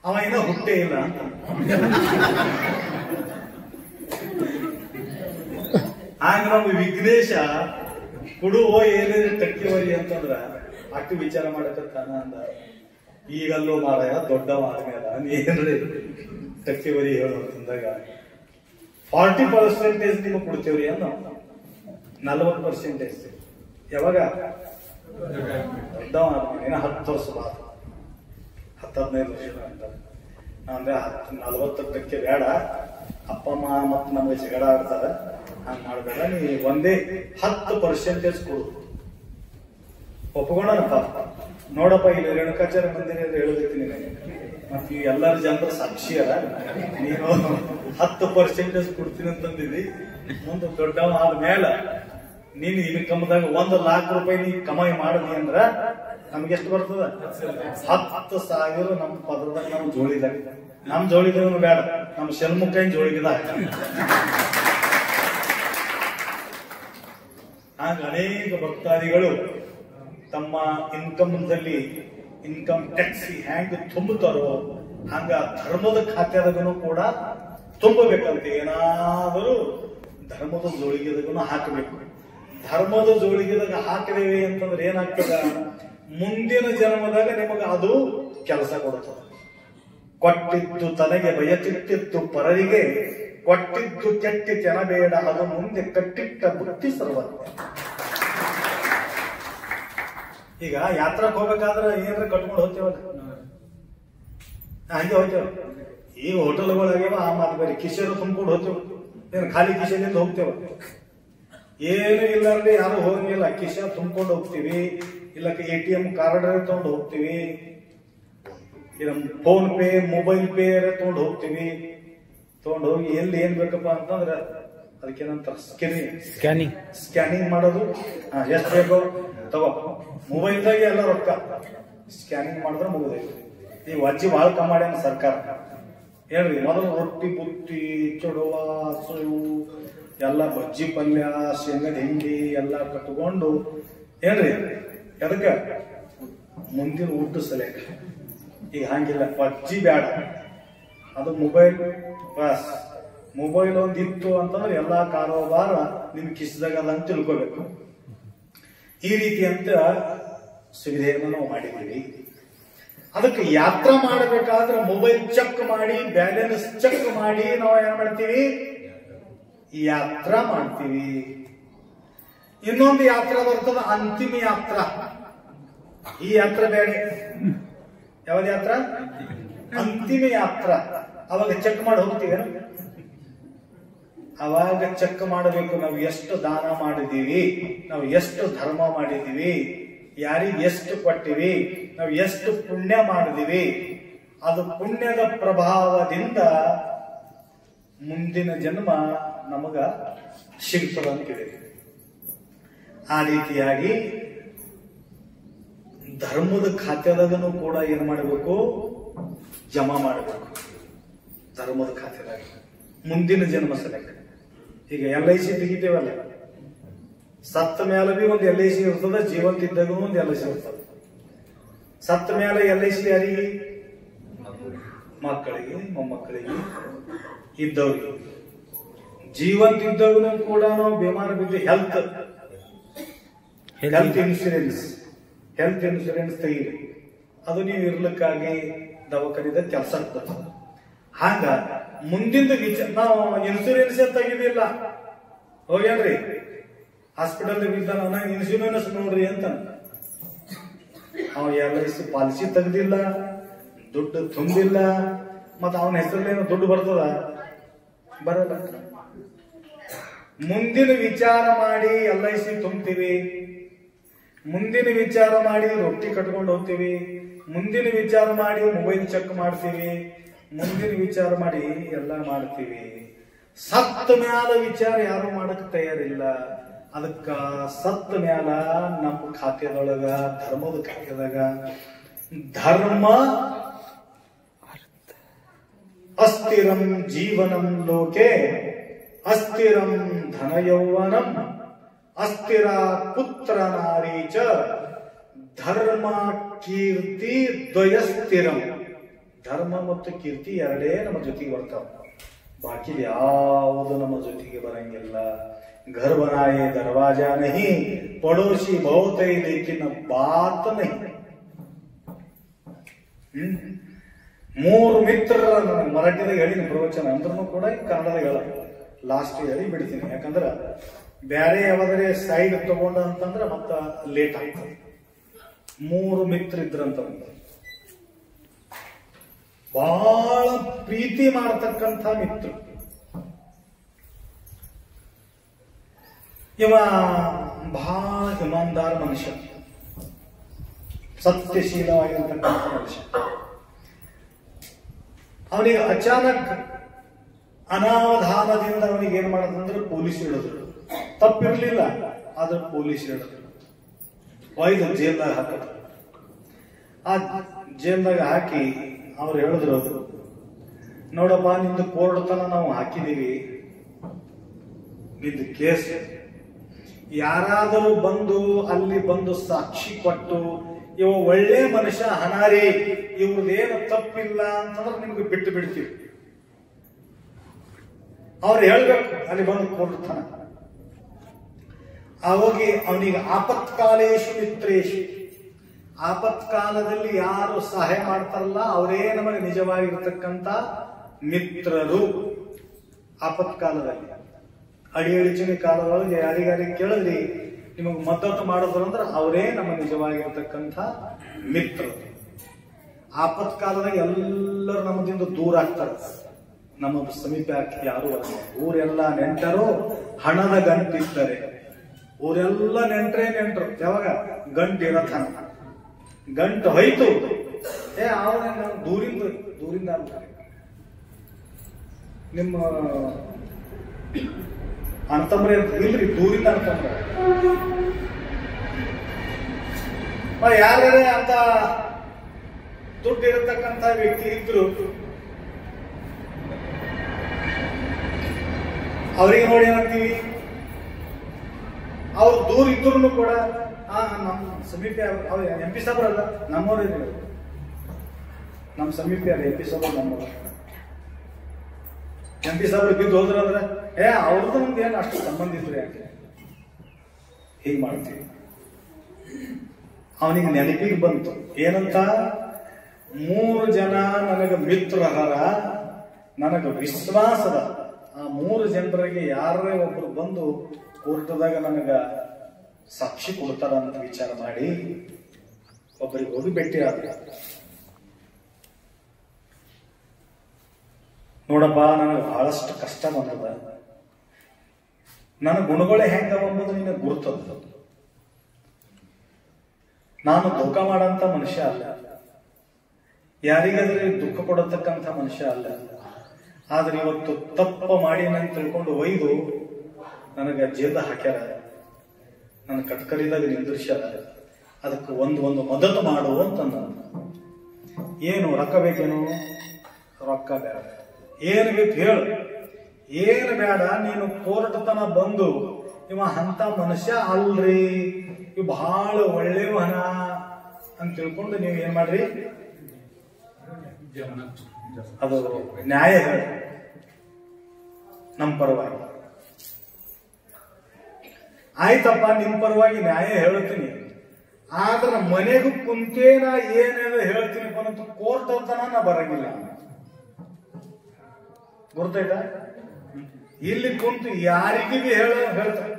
ಅವ ಏನೋ ಹುಟ್ಟೇ ಇಲ್ಲ ಅಂತ. ಆಗ ನಮ್ಮ ವಿಘ್ನೇಶ ಕೊಡುವ ಏನೇನು ಟಕ್ಕಿವರಿ ಅಂತಂದ್ರ ಅಷ್ಟು ವಿಚಾರ ಮಾಡಕತ್ತಾನ ಅಂದ. ಈಗಲ್ಲೂ ಮಾರಾಯ ದೊಡ್ಡ ಆದ್ಮೇಲೆ ನೀನ್ರಿ ಟಕ್ಕಿವರಿ ಹೇಳೋದಂದಾಗ 40% ನಿಮಗೆ ಕೊಡ್ತೇವ್ರಿ ಅನ್ನೋ 40%. ಯಾವಾಗ? ದೊಡ್ಡವ ಆದ್ಮೇಲೆ 10 ವರ್ಷ ಬಾದ, 10-15 ವರ್ಷ ಅಂತ ಅಂದ್ರೆ 40% ಬೇಡ. ಅಪ್ಪ ಅಮ್ಮ ಮತ್ ನಮ್ಗೆ ಜಗಳ ಆಡ್ತಾರ, ಹಂಗ ಮಾಡ್ಬೇಡ. ನೀ ಒಂದೇ 10% ಕೊಡು. ಒಪ್ಕೊಂಡನಪ್ಪ. ನೋಡಪ್ಪ, ಇಲ್ಲಿ ರೇಣುಕಾಚಾರ್ಯ ಮಂದಿರ ಹೇಳೋದೈತಿ ನನಗೆ, ಮತ್ತೆ ಎಲ್ಲರ ಜನರು ಸಾಕ್ಷಿಯರ. ನೀನು 10% ಕೊಡ್ತೀನಿ ಅಂತಂದಿದ್ದಿ. ಮುಂದೆ ದೊಡ್ಡವ ಆದ್ಮೇಲೆ ನೀನು ಇನ್ಕಮ್ದಾಗ 1 ಲಕ್ಷ ರೂಪಾಯಿ ನೀ ಕಮಾಯಿ ಮಾಡಿದಿ ಅಂದ್ರ ನಮ್ಗೆ ಎಷ್ಟು ಬರ್ತದ? 10,000 ನಮ್ಮ ಪದರದಾಗ ನಾವು ಜೋಳಿದಾಗ. ನಮ್ ಜೋಳಿದವನು ಬೇಡ, ನಮ್ಮ ಶೆಲ್ಮುಖೈನ್ ಜೋಳಿಗಿದ. ಹಾಗ ಅನೇಕ ಭಕ್ತಾದಿಗಳು ತಮ್ಮ ಇನ್ಕಮ್ದಲ್ಲಿ ಇನ್ಕಮ್ ಟ್ಯಾಕ್ಸ್ ಹ್ಯಾಂಗ್ ತುಂಬುತ್ತಾರೋ ಹಂಗ ಧರ್ಮದ ಖಾತ್ಯದಾಗನು ಕೂಡ ತುಂಬಬೇಕಂತೆ. ಏನಾದರೂ ಧರ್ಮದ ಜೋಳಿಗೆದಾಗನು ಹಾಕಬೇಕು. ಧರ್ಮದ ಜೋಳಿಗೆದಾಗ ಹಾಕಿದೇವೆ ಅಂತಂದ್ರೆ ಏನಾಗ್ತದ? ಮುಂದಿನ ಜನ್ಮದಾಗ ನಿಮಗೆ ಅದು ಕೆಲಸ ಕೊಡುತ್ತದೆ. ಕೊಟ್ಟಿದ್ದು ತನಗೆ ಬಯಚಿಟ್ಟಿತ್ತು ಪರರಿಗೆ, ಕೊಟ್ಟಿದ್ದು ಕೆಟ್ಟಿತೆನಬೇಡ, ಅದು ಮುಂದೆ ಕಟ್ಟಿಟ್ಟ ಬುತ್ತಿ ಸರ್ವಜ್ಞ. ಈಗ ಯಾತ್ರಕ್ಕೆ ಹೋಗ್ಬೇಕಾದ್ರೆ ಏನಾರ ಕಟ್ಕೊಂಡು ಹೋಗ್ತೇವಲ್ಲ, ಹಂಗೆ ಹೋಗ್ತೇವ. ಈಗ ಹೋಟೆಲ್ಗಳಾಗ್ಯಾವ, ಆ ಮಾತು ಬೇರೆ. ಕಿಶೆರು ತುಂಬಿಕೊಂಡು ಹೋಗ್ತೇವ, ಏನ್ ಖಾಲಿ ಕಿಶೆನಿಂದ ಹೋಗ್ತೇವ? ಏನು ಇಲ್ಲ ಅಂದ್ರೆ ಯಾರು ಹೋಗಿಲ್ಲ, ಕಿಶ ತುಂಬಿಕೊಂಡು ಹೋಗ್ತೀವಿ. ಇಲ್ಲ ATM ಕಾರ್ಡ್ ತಗೊಂಡು ಹೋಗ್ತೀವಿ, ಇಲ್ಲ ಫೋನ್ ಪೇ, ಮೊಬೈಲ್ ಪೇ ತಗೊಂಡು ಹೋಗ್ತೀವಿ. ತಗೊಂಡು ಹೋಗಿ ಎಲ್ಲಿ ಏನ್ ಬೇಕಪ್ಪ ಅಂತಂದ್ರೆ ಅದಕ್ಕೇನಂತ ಸ್ಕ್ಯಾನಿಂಗ್ ಮಾಡೋದು. ಎಷ್ಟು ಬೇಕು ತಗೋ, ಮೊಬೈಲ್ದಾಗೆ ಎಲ್ಲ ರೊಕ್ಕ ಸ್ಕ್ಯಾನಿಂಗ್ ಮಾಡಿದ್ರೆ ಮುಗಿದೈತಿ. ಈ ವಜ್ಜಿ ಭಾಳ ಕಮ್ಮಿ ಮಾಡ್ಯಾನ ಸರ್ಕಾರ. ಹೇಳ್ರಿ, ಮೊದಲು ರೊಟ್ಟಿ ಬುತ್ತಿ ಚೊಡುವ ಸುಳು ಎಲ್ಲ ಬಜ್ಜಿ ಪಲ್ಯ ಶೇಂಗದ ಹಿಂಡಿ ಎಲ್ಲ ಕಟ್ಕೊಂಡು ಏನ್ರಿ ಅದಕ್ಕೆ ಮುಂದಿನ ಊಟ ಸಲಕ. ಈಗ ಹಂಗಿಲ್ಲ, ಬಜ್ಜಿ ಬೇಡ, ಅದು ಮೊಬೈಲ್ ಬಸ್. ಮೊಬೈಲ್ ಒಂದಿತ್ತು ಅಂತಂದ್ರೆ ಎಲ್ಲಾ ಕಾರೋಬಾರ ನಿಮ್ ಕಿಸ್ದಾಗ ಅದ ಅಂತ ತಿಳ್ಕೋಬೇಕು. ಈ ರೀತಿ ಅಂತ ಸುವಿಧೆಯನ್ನು ನಾವು ಮಾಡಿದ್ದೀವಿ. ಅದಕ್ಕೆ ಯಾತ್ರಾ ಮಾಡಬೇಕಾದ್ರೆ ಮೊಬೈಲ್ ಚೆಕ್ ಮಾಡಿ, ಬ್ಯಾಲೆನ್ಸ್ ಚೆಕ್ ಮಾಡಿ ನಾವು ಏನ್ ಮಾಡ್ತೀವಿ? ಯಾತ್ರಾ ಮಾಡ್ತೀವಿ. ಇನ್ನೊಂದು ಯಾತ್ರಾ ಬರ್ತದ, ಅಂತಿಮ ಯಾತ್ರಾ. ಈ ಯಾತ್ರಾ ಬೇಡ. ಯಾವ್ದು ಯಾತ್ರಾ? ಅಂತಿಮ ಯಾತ್ರಾ. ಅವಾಗ ಚೆಕ್ ಮಾಡಿ ಹೋಗ್ತೀವಿ. ಅವಾಗ ಚೆಕ್ ಮಾಡಬೇಕು, ನಾವು ಎಷ್ಟು ದಾನ ಮಾಡಿದೀವಿ, ನಾವು ಎಷ್ಟು ಧರ್ಮ ಮಾಡಿದೀವಿ, ಯಾರಿಗೆ ಎಷ್ಟು ಕೊಟ್ಟಿವಿ, ನಾವು ಎಷ್ಟು ಪುಣ್ಯ ಮಾಡಿದೀವಿ. ಅದು ಪುಣ್ಯದ ಪ್ರಭಾವದಿಂದ ಮುಂದಿನ ಜನ್ಮ ನಮಗ ಸಿಗ್ತದಂತಿದೆ. ಆ ರೀತಿಯಾಗಿ ಧರ್ಮದ ಖಾತೆದಾಗನು ಕೂಡ ಏನ್ ಮಾಡಬೇಕು? ಜಮಾ ಮಾಡಬೇಕು. ಧರ್ಮದ ಖಾತೆದಾಗ ಮುಂದಿನ ಜನ್ಮ ಸಲಕ. ಈಗ LIC ತೆಗಿತೇವಲ್ಲ, ಸತ್ತ ಮೇಲೆ ಬಿ ಒಂದು LIC ಇರ್ತದ, ಜೀವಂತ ಇದ್ದಾಗ ಒಂದು LIC ಇರ್ತದ. ಸತ್ತ ಮೇಲೆ LIC ಯಾರಿಗೆ? ಮಕ್ಕಳಿಗೆ, ಮೊಮ್ಮಕ್ಕಳಿಗೆ, ಇದ್ದವ್ರಿಗೆ. ಜೀವಂತ ಇದ್ದವನು ಕೂಡ ನಾವು ಬೇಮಾರ ಬಿದ್ದು ಹೆಲ್ತ್ ಇನ್ಶೂರೆನ್ಸ್ ತೆಗೀರಿ. ಅದು ನೀವು ಇರ್ಲಿಕ್ಕಾಗಿ ದವಾಖಾನಿದ ಕೆಲಸ ಆಗ್ತದೆ. ಹಂಗ ಮುಂದಿನ ವಿಚಾರ, ನಾವು ಇನ್ಶೂರೆನ್ಸ್ ತೆಗಿದಿಲ್ಲ, ಹೋಗ್ಯಾನ್ರಿ ಹಾಸ್ಪಿಟಲ್ ಬಿದ್ದಾನ, ಇನ್ಶೂರೆನ್ಸ್ ನೋಡ್ರಿ ಅಂತ. ಅವ LIC ಪಾಲಿಸಿ ತೆಗ್ದಿಲ್ಲ, ದುಡ್ಡು ತುಂಬಿಲ್ಲ, ಮತ್ತ ಅವನ ಹೆಸರಲ್ಲೇನೋ ದುಡ್ಡು ಬರ್ತದ? ಬರಲ್ಲ. ಮುಂದಿನ ವಿಚಾರ ಮಾಡಿ LIC ತುಂಬ್ತೀವಿ, ಮುಂದಿನ ವಿಚಾರ ಮಾಡಿ ರೊಟ್ಟಿ ಕಟ್ಕೊಂಡು ಹೋಗ್ತೀವಿ, ಮುಂದಿನ ವಿಚಾರ ಮಾಡಿ ಮೊಬೈಲ್ ಚೆಕ್ ಮಾಡ್ತೀವಿ, ಮುಂದಿನ ವಿಚಾರ ಮಾಡಿ ಎಲ್ಲ ಮಾಡ್ತೀವಿ. ಸತ್ತ ಮ್ಯಾಲ ವಿಚಾರ ಯಾರು ಮಾಡಕ್ ತಯಾರಿಲ್ಲ. ಅದಕ್ಕ ಸತ್ತ ಮ್ಯಾಲ ನಮ್ಮ ಖಾತೆದೊಳಗ, ಧರ್ಮದ ಖಾತೆದಾಗ ಧರ್ಮ ಅಸ್ಥಿರಂ ಜೀವನಂ ಲೋಕೆ ಅಸ್ಥಿರಂ ಧನ ಯೌವನಂ ಅಸ್ಥಿರ ಪುತ್ರ ನಾರಿ ಚ ಧರ್ಮ ಕೀರ್ತಿ ದ್ವಯಸ್ಥಿರಂ. ಧರ್ಮ ಮತ್ತು ಕೀರ್ತಿ ಎರಡೇ ನಮ್ಮ ಜೊತೆಗೆ ಬರ್ತಾವ, ಬಾಕಿ ಯಾವುದು ನಮ್ಮ ಜೊತೆಗೆ ಬರಂಗಿಲ್ಲ. घर बनाए दरवाजा नहीं, पड़ोसी बहुत है लेकिन बात नहीं. ಮೂರು ಮಿತ್ರರ ಮರಾಠಿದಾಗ ಹೇಳಿನಿ ಪ್ರವಚನ, ಅಂದ್ರೂ ಕೂಡ ಕನ್ನಡದಾಗ ಹೇಳ ಲಾಸ್ಟ್ ಹೇಳಿ ಬಿಡ್ತೀನಿ. ಯಾಕಂದ್ರ ಬ್ಯಾರೆ ಯಾವ್ದಾರೆ ಸೈಡ್ ತಗೊಂಡ ಅಂತಂದ್ರ ಮತ್ತ ಲೇಟ್ ಆಗ್ತದೆ. ಮೂರು ಮಿತ್ರ ಇದ್ರಂತ, ಬಹಳ ಪ್ರೀತಿ ಮಾಡತಕ್ಕಂಥ ಮಿತ್ರ. ಇವ ಬಹಳ ಇಮಾನ್ದಾರ್ ಮನುಷ್ಯ, ಸತ್ಯಶೀಲವಾಗಿರ್ತಕ್ಕಂಥ ಮನುಷ್ಯ. ಅವನಿಗೆ ಅಚಾನಕ್ ಅನಾವಧಾನದಿಂದ ಅವನಿಗೆ ಏನ್ ಮಾಡೋದಂದ್ರೆ ಪೊಲೀಸ್ ಹಿಡಿದ್ರು. ತಪ್ಪಿರ್ಲಿಲ್ಲ, ಆದ್ರೆ ಪೊಲೀಸ್ ಹಿಡಿದ್ರು, ಒಯ್ದು ಜೈಲ್ದಾಗ ಹಾಕಿದ್ರು. ಆ ಜೈಲ್ದಾಗ ಹಾಕಿ ಅವ್ರು ಹೇಳಿದ್ರು, ನೋಡಪ್ಪ ನಿಂದು ಕೋರ್ಟ್ ತನ ನಾವು ಹಾಕಿದೀವಿ, ನಿಂದು ಕೇಸ್ ಯಾರಾದರೂ ಬಂದು ಅಲ್ಲಿ ಬಂದು ಸಾಕ್ಷಿ ಕೊಟ್ಟು ಇವ ಒಳ್ಳೆ ಮನುಷ್ಯ ಹನಾರಿ, ಇವ್ರದೇನು ತಪ್ಪಿಲ್ಲ ಅಂತಂದ್ರೆ ನಿಮ್ಗೆ ಬಿಟ್ಟು ಬಿಡ್ತೀವಿ. ಅವ್ರು ಹೇಳ್ಬೇಕು ಅಲ್ಲಿ ಬಂದು ಕೊಡ್ತಾನ. ಅವಾಗಿ ಅವನಿಗೆ ಆಪತ್ಕಾಲೇಶು ಮಿತ್ರೇಶು, ಆಪತ್ಕಾಲದಲ್ಲಿ ಯಾರು ಸಹಾಯ ಮಾಡ್ತಾರಲ್ಲ ಅವರೇ ನಮಗೆ ನಿಜವಾಗಿರ್ತಕ್ಕಂಥ ಮಿತ್ರರು. ಆಪತ್ಕಾಲದಲ್ಲಿ ಅಡಿಯಡಿಚಿನ ಕಾಲದೊಳಗೆ ಯಾರಿಗಾರಿಗೆ ಕೇಳಿದ್ರಿ ನಿಮಗೆ ಮದ್ದತು ಮಾಡಿದ್ರು ಅಂದ್ರೆ ಅವರೇ ನಮ್ಮ ನಿಜವಾಗಿರ್ತಕ್ಕಂಥ ಮಿತ್ರರು. ಆಪತ್ಕಾಲದಾಗ ಎಲ್ಲರೂ ನಮ್ಮದಿಂದ ದೂರ ಆಗ್ತಾರೆ, ನಮ್ಮ ಸಮೀಪ ಯಾರು ಊರೆಲ್ಲ ನೆಂಟರು ಹಣದ ಗಂಟಿದ್ದಾರೆ. ಊರೆಲ್ಲ ನೆಂಟ್ರು ಯಾವಾಗ ಗಂಟು ಇರತ್ತಾನ, ಗಂಟು ಹೋಯ್ತು ಅವನ ದೂರಿಂದ ನಿಮ್ಮ ಅಂತಂದ್ರೆ ಇಲ್ರಿ, ದೂರಿಂದ ಅಂತಂದ್ರೆ ಯಾರ್ಯಾರೇ ಅಂತ ದುಡ್ಡು ಇರತಕ್ಕಂತ ವ್ಯಕ್ತಿ ಇದ್ರು ಅವ್ರಿಗೆ ನೋಡಿ ಏನಂತೀವಿ, ಅವ್ರು ದೂರ ಇದ್ರು ಕೂಡ ನಮ್ಮ ಸಮೀಪ MP ಸಾಬ್ರಲ್ಲ ನಮ್ಮವ್ರ, ನಮ್ಮ ಸಮೀಪ MP ಸಾಬ್ರ ನಮ್ಮವ್ರ. MP ಸಾಬ್ರ ಬಿದ್ದು ಹೋದ್ರಂದ್ರೆ ಅವ್ರದ್ದು ನಮ್ಗೆ ಏನು ಅಷ್ಟು ಸಂಬಂಧ ಇದ್ರು ಯಾಕೆ ಹೀಗ್ ಮಾಡ್ತೀವಿ. ಅವನಿಗೆ ನೆನಪಿಗೆ ಬಂತು ಏನಂತ, 3 ಜನ ನನಗ ಮಿತ್ರಹರ, ನನಗ ವಿಶ್ವಾಸದ ಆ 3 ಜನರಿಗೆ ಯಾರೇ ಒಬ್ರು ಬಂದು ಕೋರ್ಟದಾಗ ನನಗ ಸಾಕ್ಷಿ ಕೊಡ್ತಾರ ಅಂತ ವಿಚಾರ ಮಾಡಿ ಒಬ್ಬರಿಗೆ ಹೋಗಿ ಭೇಟಿ ಆದ. ನೋಡಪ್ಪ, ನನಗೆ ಬಹಳಷ್ಟು ಕಷ್ಟ ಬಂದದ, ನನ್ನ ಗುಣಗಳೇ ಹೆಂಗವ ಎಂಬುದು ನಿನಗೆ ಗುರುತದ. ನಾನು ಧೋಕ ಮಾಡಂತ ಮನುಷ್ಯ ಅಲ್ಲ, ಯಾರಿಗಾದ್ರೆ ದುಃಖ ಕೊಡತಕ್ಕಂಥ ಮನುಷ್ಯ ಅಲ್ಲ. ಆದ್ರೆ ಇವತ್ತು ತಪ್ಪು ಮಾಡಿ ನಾನು ತಿಳ್ಕೊಂಡು ಒಯ್ದು ನನಗೆ ಜೇದ ಹಾಕ್ಯಾರ, ನನ್ನ ಕಟ್ಕರಿದಾಗ ನಿಂದಿರ್ಸ್ಯಾರ. ಅದಕ್ಕೆ ಒಂದು ಮದತು ಮಾಡು ಅಂತ ನಾನು. ಏನು ರೊಕ್ಕ ಬೇಕೇನು? ರೊಕ್ಕ ಬೇಡ. ಏನು ಬೇಕು ಹೇಳು, ಏನು ಬೇಡ. ನೀನು ಕೋರ್ಟ್ ತನ ಬಂದು ಇವ ಅಂತ ಮನುಷ್ಯ ಅಲ್ರಿ, ಇವ್ ಬಹಳ ಒಳ್ಳೆಯವನ ಅಂತ ತಿಳ್ಕೊಂಡು ನೀವು ಏನ್ ಮಾಡ್ರಿ, ಅದು ನ್ಯಾಯ ಹೇಳಿ ನಮ್ಮ ಪರವಾಗಿ. ಆಯ್ತಪ್ಪ, ನಿಮ್ ಪರವಾಗಿ ನ್ಯಾಯ ಹೇಳ್ತೀನಿ, ಆದ್ರೆ ಮನೆಗೂ ಕುಂತೇನ ಏನೇನು ಹೇಳ್ತೀನಿ ಪರಂತು ಕೋರ್ಟ್ ಅಂತನ ನಾ ಬರಂಗಿಲ್ಲ. ಗೊತ್ತಾಯ್ತಾ? ಇಲ್ಲಿ ಕುಂತು ಯಾರಿಗೂ ಹೇಳ್ತಾರೆ,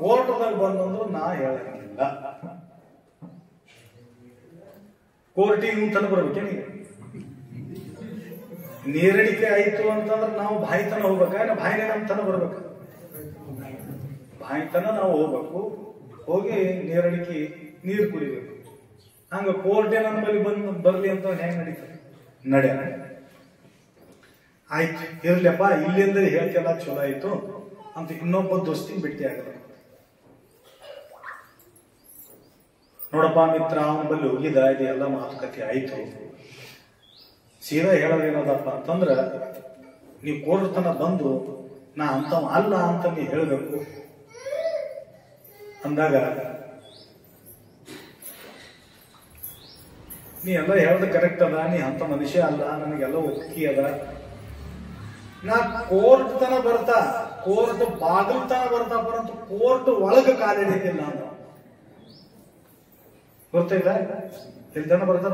ಕೋರ್ಟ್ದಾಗ ಬಂದಂದ್ರು ನಾ ಹೇಳಂಗಿಲ್ಲ. ಕೋರ್ಟಿಗೆ ನೀವು ತನ ಬರ್ಬೇಕೆ? ನೀವು ನೀರಡಿಕೆ ಆಯ್ತು ಅಂತಂದ್ರೆ ನಾವು ಬಾಯಿತನ ಹೋಗ್ಬೇಕ? ಬಾಯಿನೇ ನಮ್ ತನ ಬರ್ಬೇಕ? ಬಾಯಿತನ ನಾವು ಹೋಗ್ಬೇಕು, ಹೋಗಿ ನೀರಡಿಕೆ ನೀರು ಕುಡಿಬೇಕು. ಹಂಗ ಕೋರ್ಟೇ ನನ್ನ ಬಳಿ ಬರ್ಲಿ ಅಂತ ಹೆಂಗ್ ನಡೀತದೆ? ನಡೆ. ಆಯ್ತು, ಇರ್ಲಿಯಪ್ಪ, ಇಲ್ಲಿಂದ ಹೇಳ್ತಿಲ್ಲ, ಚಲೋ ಆಯ್ತು ಅಂತ ಇನ್ನೊಬ್ಬ ದೋಸ್ತಿ ಭೇಟಿ ಆಗಲ್ಲ. ನೋಡಪ್ಪ ಮಿತ್ರ, ಅವನ ಬಳಿ ಹೋಗಿದ, ಇದೆಲ್ಲ ಮಾತುಕತೆ ಆಯ್ತು. ಸೀದಾ ಹೇಳೋದೇನದಪ್ಪ ಅಂತಂದ್ರ, ನೀವು ಕೋರ್ಟ್ ತನ ಬಂದು ನಾ ಅಂತವ ಅಲ್ಲ ಅಂತ ನೀ ಹೇಳ್ಬೇಕು ಅಂದಾಗ, ನೀ ಎಲ್ಲ ಹೇಳ್ದ ಕರೆಕ್ಟ್ ಅದ, ನೀ ಅಂತ ಮನುಷ್ಯ ಅಲ್ಲ, ನನಗೆಲ್ಲ ಒಪ್ಪಿಗೆ ಅದ. ನಾ ಕೋರ್ಟ್ ತನ ಬರ್ತಾ, ಕೋರ್ಟ್ ಬಾಗಿಲು ತನ ಬರ್ತಾ ಬರಂತ ಕೋರ್ಟ್ ಒಳಗ ಕಾಲಿಡಿದ್ದಿಲ್ಲ ನಾನು. ಗೊತ್ತಾಯ್ತಾ? ಇಲ್ಲಿ ತನ ಬರ್ತಾರ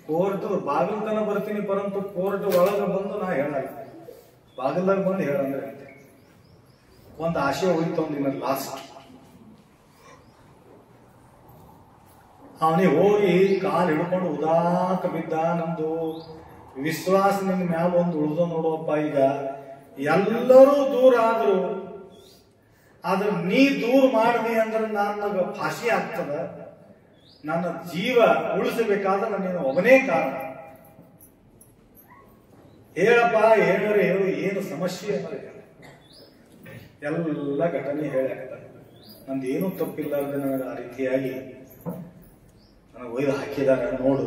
ಕೋರ್ಟ್ ಬಾಗಿಲು ತನ ಬರ್ತೀನಿ, ಪರಂತು ಕೋರ್ಟ್ ಒಳಗ ಬಂದು ನಾ ಹೇಳ, ಬಾಗಿಲ್ದಾಗ ಬಂದು ಹೇಳಂದ್ರೆ ಒಂದು ಆಶೆ ಉಳಿತು ನಿನ್ನ ಲಾಸ್ಟ್. ಅವನಿಗೆ ಹೋಗಿ ಕಾಲು ಹಿಡ್ಕೊಂಡು ಉದಾಕ ಬಿದ್ದ. ನಮ್ದು ವಿಶ್ವಾಸ ನಿನ್ ಮ್ಯಾಲ ಒಂದು ಉಳ್ದ ನೋಡುವಪ್ಪ. ಈಗ ಎಲ್ಲರೂ ದೂರ ಆದ್ರು, ಆದ್ರೆ ನೀ ದೂರ ಮಾಡಿದಿ ಅಂದ್ರೆ ನನಗ ಫಾಶಿ ಆಗ್ತದ. ನನ್ನ ಜೀವ ಉಳಿಸಬೇಕಾದ್ರೆ ನೀನು ಒಬ್ಬನೇ ಕಾರಣ. ಹೇಳಪ್ಪ, ಹೇಳರೆ ಹೇಳು, ಏನು ಸಮಸ್ಯೆ ಎಲ್ಲ ಘಟನೆ ಹೇಳಾಕ. ನಂದು ಏನೂ ತಪ್ಪಿಲ್ಲ ಅಂದ್ರೆ ನನಗೆ ಆ ರೀತಿಯಾಗಿ ನನಗೆ ಒಯ್ದು ಹಾಕಿದಾರ ನೋಡು.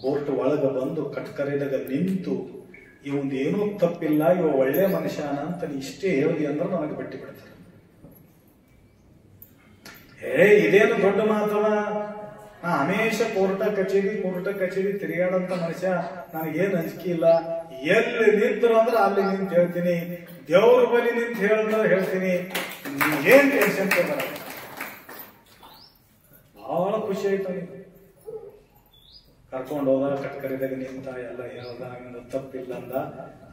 ಕೋರ್ಟ್ ಒಳಗ ಬಂದು ಕಟ್ಕರೆದಾಗ ನಿಂತು ಇವಂದು ಏನೂ ತಪ್ಪಿಲ್ಲ, ಇವ ಒಳ್ಳೆ ಮನುಷ್ಯನ ಅಂತ ನೀ ಇಷ್ಟೇ ಹೇಳಿದಿ ಅಂದ್ರೆ ನನಗೆ ಬಿಟ್ಟು ಬಿಡ್ತಾರೆ. ಇದೇನು ದೊಡ್ಡ ಮಾತವ? ನಾ ಹಮೇಶ ಕೋರ್ಟ ಕಚೇರಿ ತಿರುಗಾಡಂತ ಮನುಷ್ಯ, ನನಗೇನು ಅಂಜಿಕೆ ಇಲ್ಲ. ಎಲ್ಲಿ ನಿಂತರು ಅಂದ್ರೆ ಅಲ್ಲಿ ನಿಂತು ಹೇಳ್ತೀನಿ, ದೇವ್ರ ಬಳಿ ನಿಂತು ಹೇಳಿದ್ರೆ ಹೇಳ್ತೀನಿ, ಏನ್ ಟೆನ್ಷನ್ ತಗೋಣ. ಬಹಳ ಖುಷಿ ಆಯ್ತು. ನೀವು ಕರ್ಕೊಂಡು ಹೋದ, ಕಟ್ಕರಿದಾಗ ನಿಂತ, ಎಲ್ಲ ಹೇಳ್ದ, ಅವನಿಂದ ತಪ್ಪಿಲ್ಲ ಅಂದ.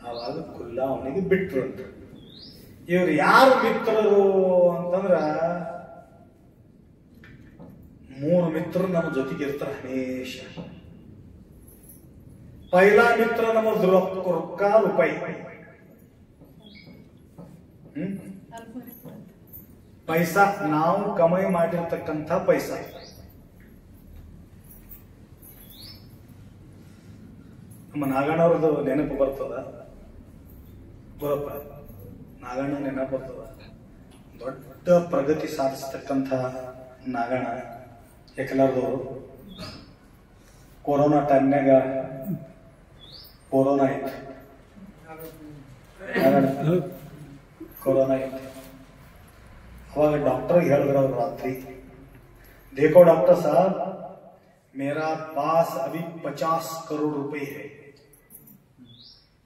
ಆವಾಗ ಕುಲ್ಲ ಅವನಿಗೆ ಬಿಟ್ರು ಅಂತ. ಇವ್ರು ಯಾರು ಮಿತ್ರರು ಅಂತಂದ್ರ, 3 ಮಿತ್ರರು ನಮ್ಮ ಜೊತೆಗೆ ಇರ್ತಾರೆ ಹಮೇಶ. ಪೈಲಾ ಮಿತ್ರ ನಮ್ಮ ರೊಕ್ಕ ರೂಪಾಯಿ, ಪೈಸಾ, ನಾವು ಕಮಾಯಿ ಮಾಡಿರ್ತಕ್ಕಂಥ ಪೈಸಾ. ನಮ್ಮ ನಾಗಣ್ಣವ್ರದ್ದು ನೆನಪು ಬರ್ತದ, ಬರಪ್ಪ, ನಾಗಣ್ಣ ನೆನಪು ಬರ್ತದ. ದೊಡ್ಡ ಪ್ರಗತಿ ಸಾಧಿಸ್ತಕ್ಕಂಥ ನಾಗಣ್ಣ ಏಕಲಾರದವರು. ಕೊರೋನಾ ಟೈಮ್ನಾಗ ಕೊರೋನಾ ಇತ್ತು, ಕೊರೋನಾ ಇತ್ತು. ಅವಾಗ ಡಾಕ್ಟರ್ ಹೇಳಿದ್ರು ಅವ್ರು ರಾತ್ರಿ, देखो डॉक्टर साहब, मेरा पास अभी 50 करोड़ रुपए है.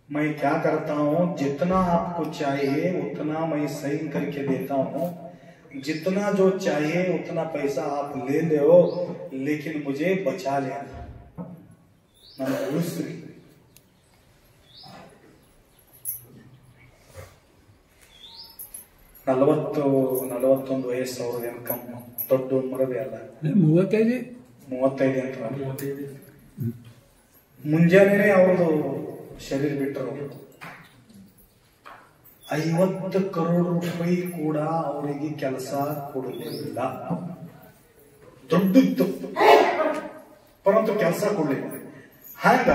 मैं क्या करता हूँ, जितना आपको चाहिए उतना मैं साइन करके देता हूँ. जितना जो चाहिए उतना पैसा आप ले लो, लेकिन मुझे बचा लेना. ನಾನು ಉಳಿಸ್ರಿ, 40-41 ವಯಸ್ಸು ಅವ್ರದ್ದು ಇನ್ಕಮ್. ದೊಡ್ಡ ಮರವೇ ಅಲ್ಲ. 35 ಅಂತ ಮುಂಜಾನೆ ಅವ್ರದ್ದು ಶರೀರ ಬಿಟ್ಟರು. 50 ಕರೋಡ್ ರೂಪಾಯಿ ಕೂಡ ಅವರಿಗೆ ಕೆಲಸ ಕೊಡಲಿಲ್ಲ. ದುಡ್ಡಿತ್ತು ಪರಂತು ಕೆಲಸ ಕೊಡ್ಲಿಲ್ಲ. ಹಾಗ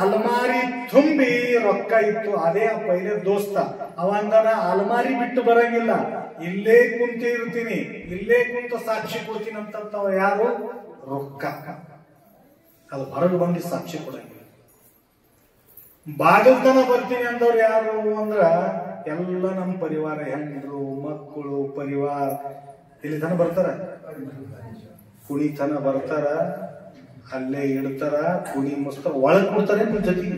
ಅಲಮಾರಿ ತುಂಬಿ ರೊಕ್ಕ ಇತ್ತು. ಅದೇ ಪೈಲೆ ದೋಸ್ತ ಅವಂದನ ಅಲಮಾರಿ ಬಿಟ್ಟು ಬರಂಗಿಲ್ಲ, ಇಲ್ಲೇ ಕುಂತ ಇರ್ತೀನಿ, ಇಲ್ಲೇ ಕುಂತ ಸಾಕ್ಷಿ ಕೊಡ್ತೀನಿ ಅಂತ ಯಾರು? ರೊಕ್ಕ. ಅದು ಹೊರಗೆ ಬಂದು ಸಾಕ್ಷಿ ಕೊಡಂಗಿಲ್ಲ. ಬಾಗಿಲ್ತನ ಬರ್ತೀನಿ ಅಂದವ್ರು ಯಾರು ಅಂದ್ರ ಎಲ್ಲ ನಮ್ಮ ಪರಿವಾರ, ಹೆಂಡ್ರು ಮಕ್ಕಳು ಪರಿವಾರ. ಇಲ್ಲಿ ತನ ಬರ್ತಾರ, ಕುಣಿತನ ಬರ್ತಾರ, ಅಲ್ಲೇ ಇಡ್ತಾರ, ಕುಣಿ ಮಸ್ತ ಒಳಗ್ ಕೊಡ್ತಾರೆ ಜೊತೆಗೆ.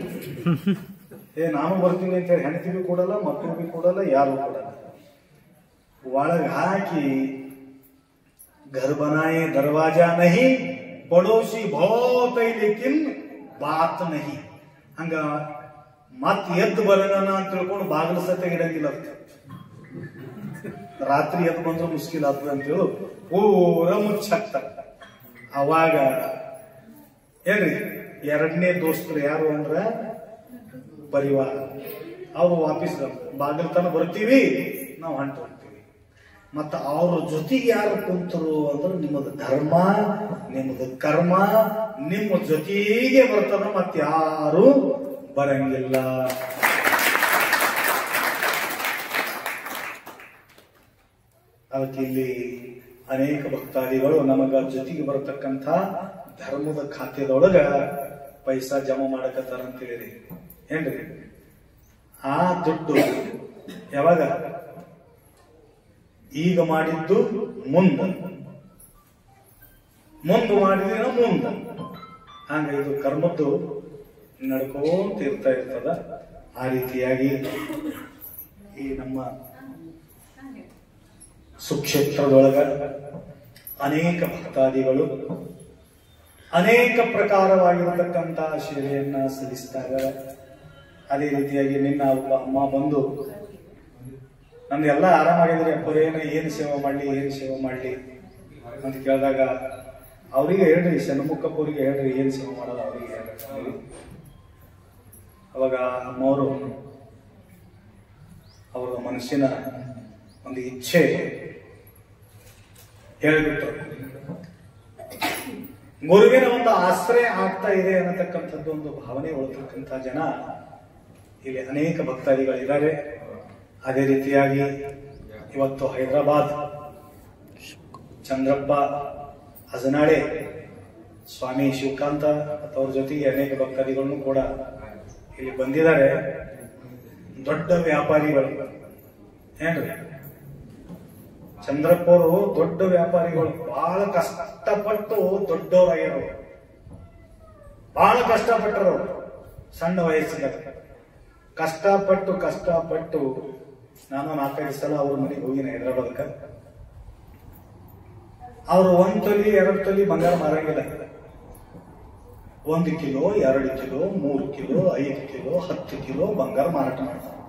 ನಾನು ಬರ್ತೀನಿ ಅಂತ ಹೇಳಿ ಹೆಂಡತಿಗೂ ಕೊಡಲ್ಲ, ಮಕ್ಕಳಿಗೂ ಕೊಡಲ್ಲ, ಯಾರು ಕೊಡಲ್ಲ. ಒಳಗ್ ಹಾಕಿ घर बनाए दरवाजा नहीं, पड़ोसी बहुत है लेकिन बात नहीं. ಹಂಗ ಮತ್ ಎದ್ದು ಬರೋಣ ಅಂತ ತಿಳ್ಕೊಂಡು ಬಾಗಿಲು ಸತ್ಯ ಇಡಂಗಿಲ್ಲ. ರಾತ್ರಿ ಎದ್ದು ಬಂದ್ರು ಮುಸ್ಕಿಲ್ ಆಗ್ತದೆ ಅಂತೇಳಿ ಪೂರ ಮುಚ್ಚಾಕ್ತಾರ. ಅವಾಗ ಏನ್ರಿ ಎರಡನೇ ದೋಸ್ತರು ಯಾರು ಅಂದ್ರ ಪರಿವಾರ. ಅವ್ರು ವಾಪಸ್ ಬಾಗಿಲು ತನ ಬರ್ತೀವಿ, ನಾವು ಹೊಂಟು ಹೋಗ್ತೀವಿ. ಮತ್ತ ಅವ್ರ ಜೊತೆಗೆ ಯಾರು ಕುಂತರು ಅಂದ್ರೆ ನಿಮ್ಮದು ಧರ್ಮ, ನಿಮ್ಮದು ಕರ್ಮ ನಿಮ್ಮ ಜೊತೆಗೆ ಬರ್ತದ, ಮತ್ ಯಾರು ಬರಂಗಿಲ್ಲ. ಅದಕ್ಕೆ ಇಲ್ಲಿ ಅನೇಕ ಭಕ್ತಾದಿಗಳು ನಮಗ ಜೊತೆಗೆ ಬರತಕ್ಕಂಥ ಧರ್ಮದ ಖಾತೆದೊಳಗ ಪೈಸಾ ಜಮಾ ಮಾಡಕತ್ತಾರ ಅಂತ ಹೇಳಿರಿ ಏನ್ರಿ. ಆ ದುಡ್ಡು ಯಾವಾಗ ಈಗ ಮಾಡಿದ್ದು ಮುಂದ ಮಾಡಿದ್ರೆ ಮುಂದ. ಹಂಗ ಇದು ಕರ್ಮದ್ದು ನಡ್ಕೊಂತ ಇರ್ತಾ ಇರ್ತದ. ಆ ರೀತಿಯಾಗಿ ಈ ನಮ್ಮ ಸುಕ್ಷೇತ್ರದೊಳಗ ಅನೇಕ ಭಕ್ತಾದಿಗಳು ಅನೇಕ ಪ್ರಕಾರವಾಗಿರತಕ್ಕಂತ ಸೇವೆಯನ್ನ ಸಲ್ಲಿಸಿದಾಗ, ಅದೇ ರೀತಿಯಾಗಿ ನಿನ್ನ ಅಮ್ಮ ಬಂದು ನಮ್ದೆಲ್ಲ ಆರಾಮಾಗಿದ್ರೆ ಅಪ್ಪರೇನ ಏನು ಸೇವೆ ಮಾಡ್ಲಿ ಅಂತ ಕೇಳಿದಾಗ ಅವ್ರಿಗೆ ಹೇಳ್ರಿ, ಷಣ್ಮುಖಪ್ಪವ್ರಿಗೆ ಹೇಳ್ರಿ ಏನ್ ಸೇವೆ ಮಾಡೋದು ಅವ್ರಿಗೆ ಹೇಳ್ರಿ. ಅವಾಗ ಅಮ್ಮವರು ಅವರ ಮನಸ್ಸಿನ ಒಂದು ಇಚ್ಛೆ ಹೇಳಿಬಿಟ್ರು. ಗುರುವಿನ ಒಂದು ಆಶ್ರಯ ಆಗ್ತಾ ಇದೆ ಅನ್ನತಕ್ಕಂಥದ್ದು ಒಂದು ಭಾವನೆ ಒಳತಕ್ಕಂಥ ಜನ ಇಲ್ಲಿ ಅನೇಕ ಭಕ್ತಾದಿಗಳಿದ್ದಾರೆ. ಅದೇ ರೀತಿಯಾಗಿ ಇವತ್ತು ಹೈದರಾಬಾದ್ ಚಂದ್ರಪ್ಪ ಅಜನಾಳೆ ಸ್ವಾಮಿ ಶಿವಕಾಂತ ಅವ್ರ ಜೊತೆಗೆ ಅನೇಕ ಭಕ್ತಾದಿಗಳನ್ನು ಕೂಡ ಇಲ್ಲಿ ಬಂದಿದ್ದಾರೆ. ದೊಡ್ಡ ವ್ಯಾಪಾರಿಗಳು ಏನ್ರಿ, ಚಂದ್ರಪ್ಪ ಅವರು ದೊಡ್ಡ ವ್ಯಾಪಾರಿಗಳು. ಬಹಳ ಕಷ್ಟಪಟ್ಟು ದೊಡ್ಡವರಾಗ್ಯಾರ, ಬಹಳ ಕಷ್ಟಪಟ್ಟರು. ಸಣ್ಣ ವಯಸ್ಸಿನ ಕಷ್ಟಪಟ್ಟು ನಾನು 4-5 ಸಲ ಅವ್ರ ಮನೆಗೆ ಹೋಗಿನ ಹೈದರಾಬಾದ್ಕ. ಅವರು 1 ತೊಲಿ 2 ತೊಲಿ ಬಂಗಾರ ಮಾರಂಗಿಲ್ಲ. 1 kilo 2 kilo 3 kilo 5 kilo 10 kilo ಬಂಗಾರ ಮಾರಾಟ ಮಾಡ್ತಾರೆ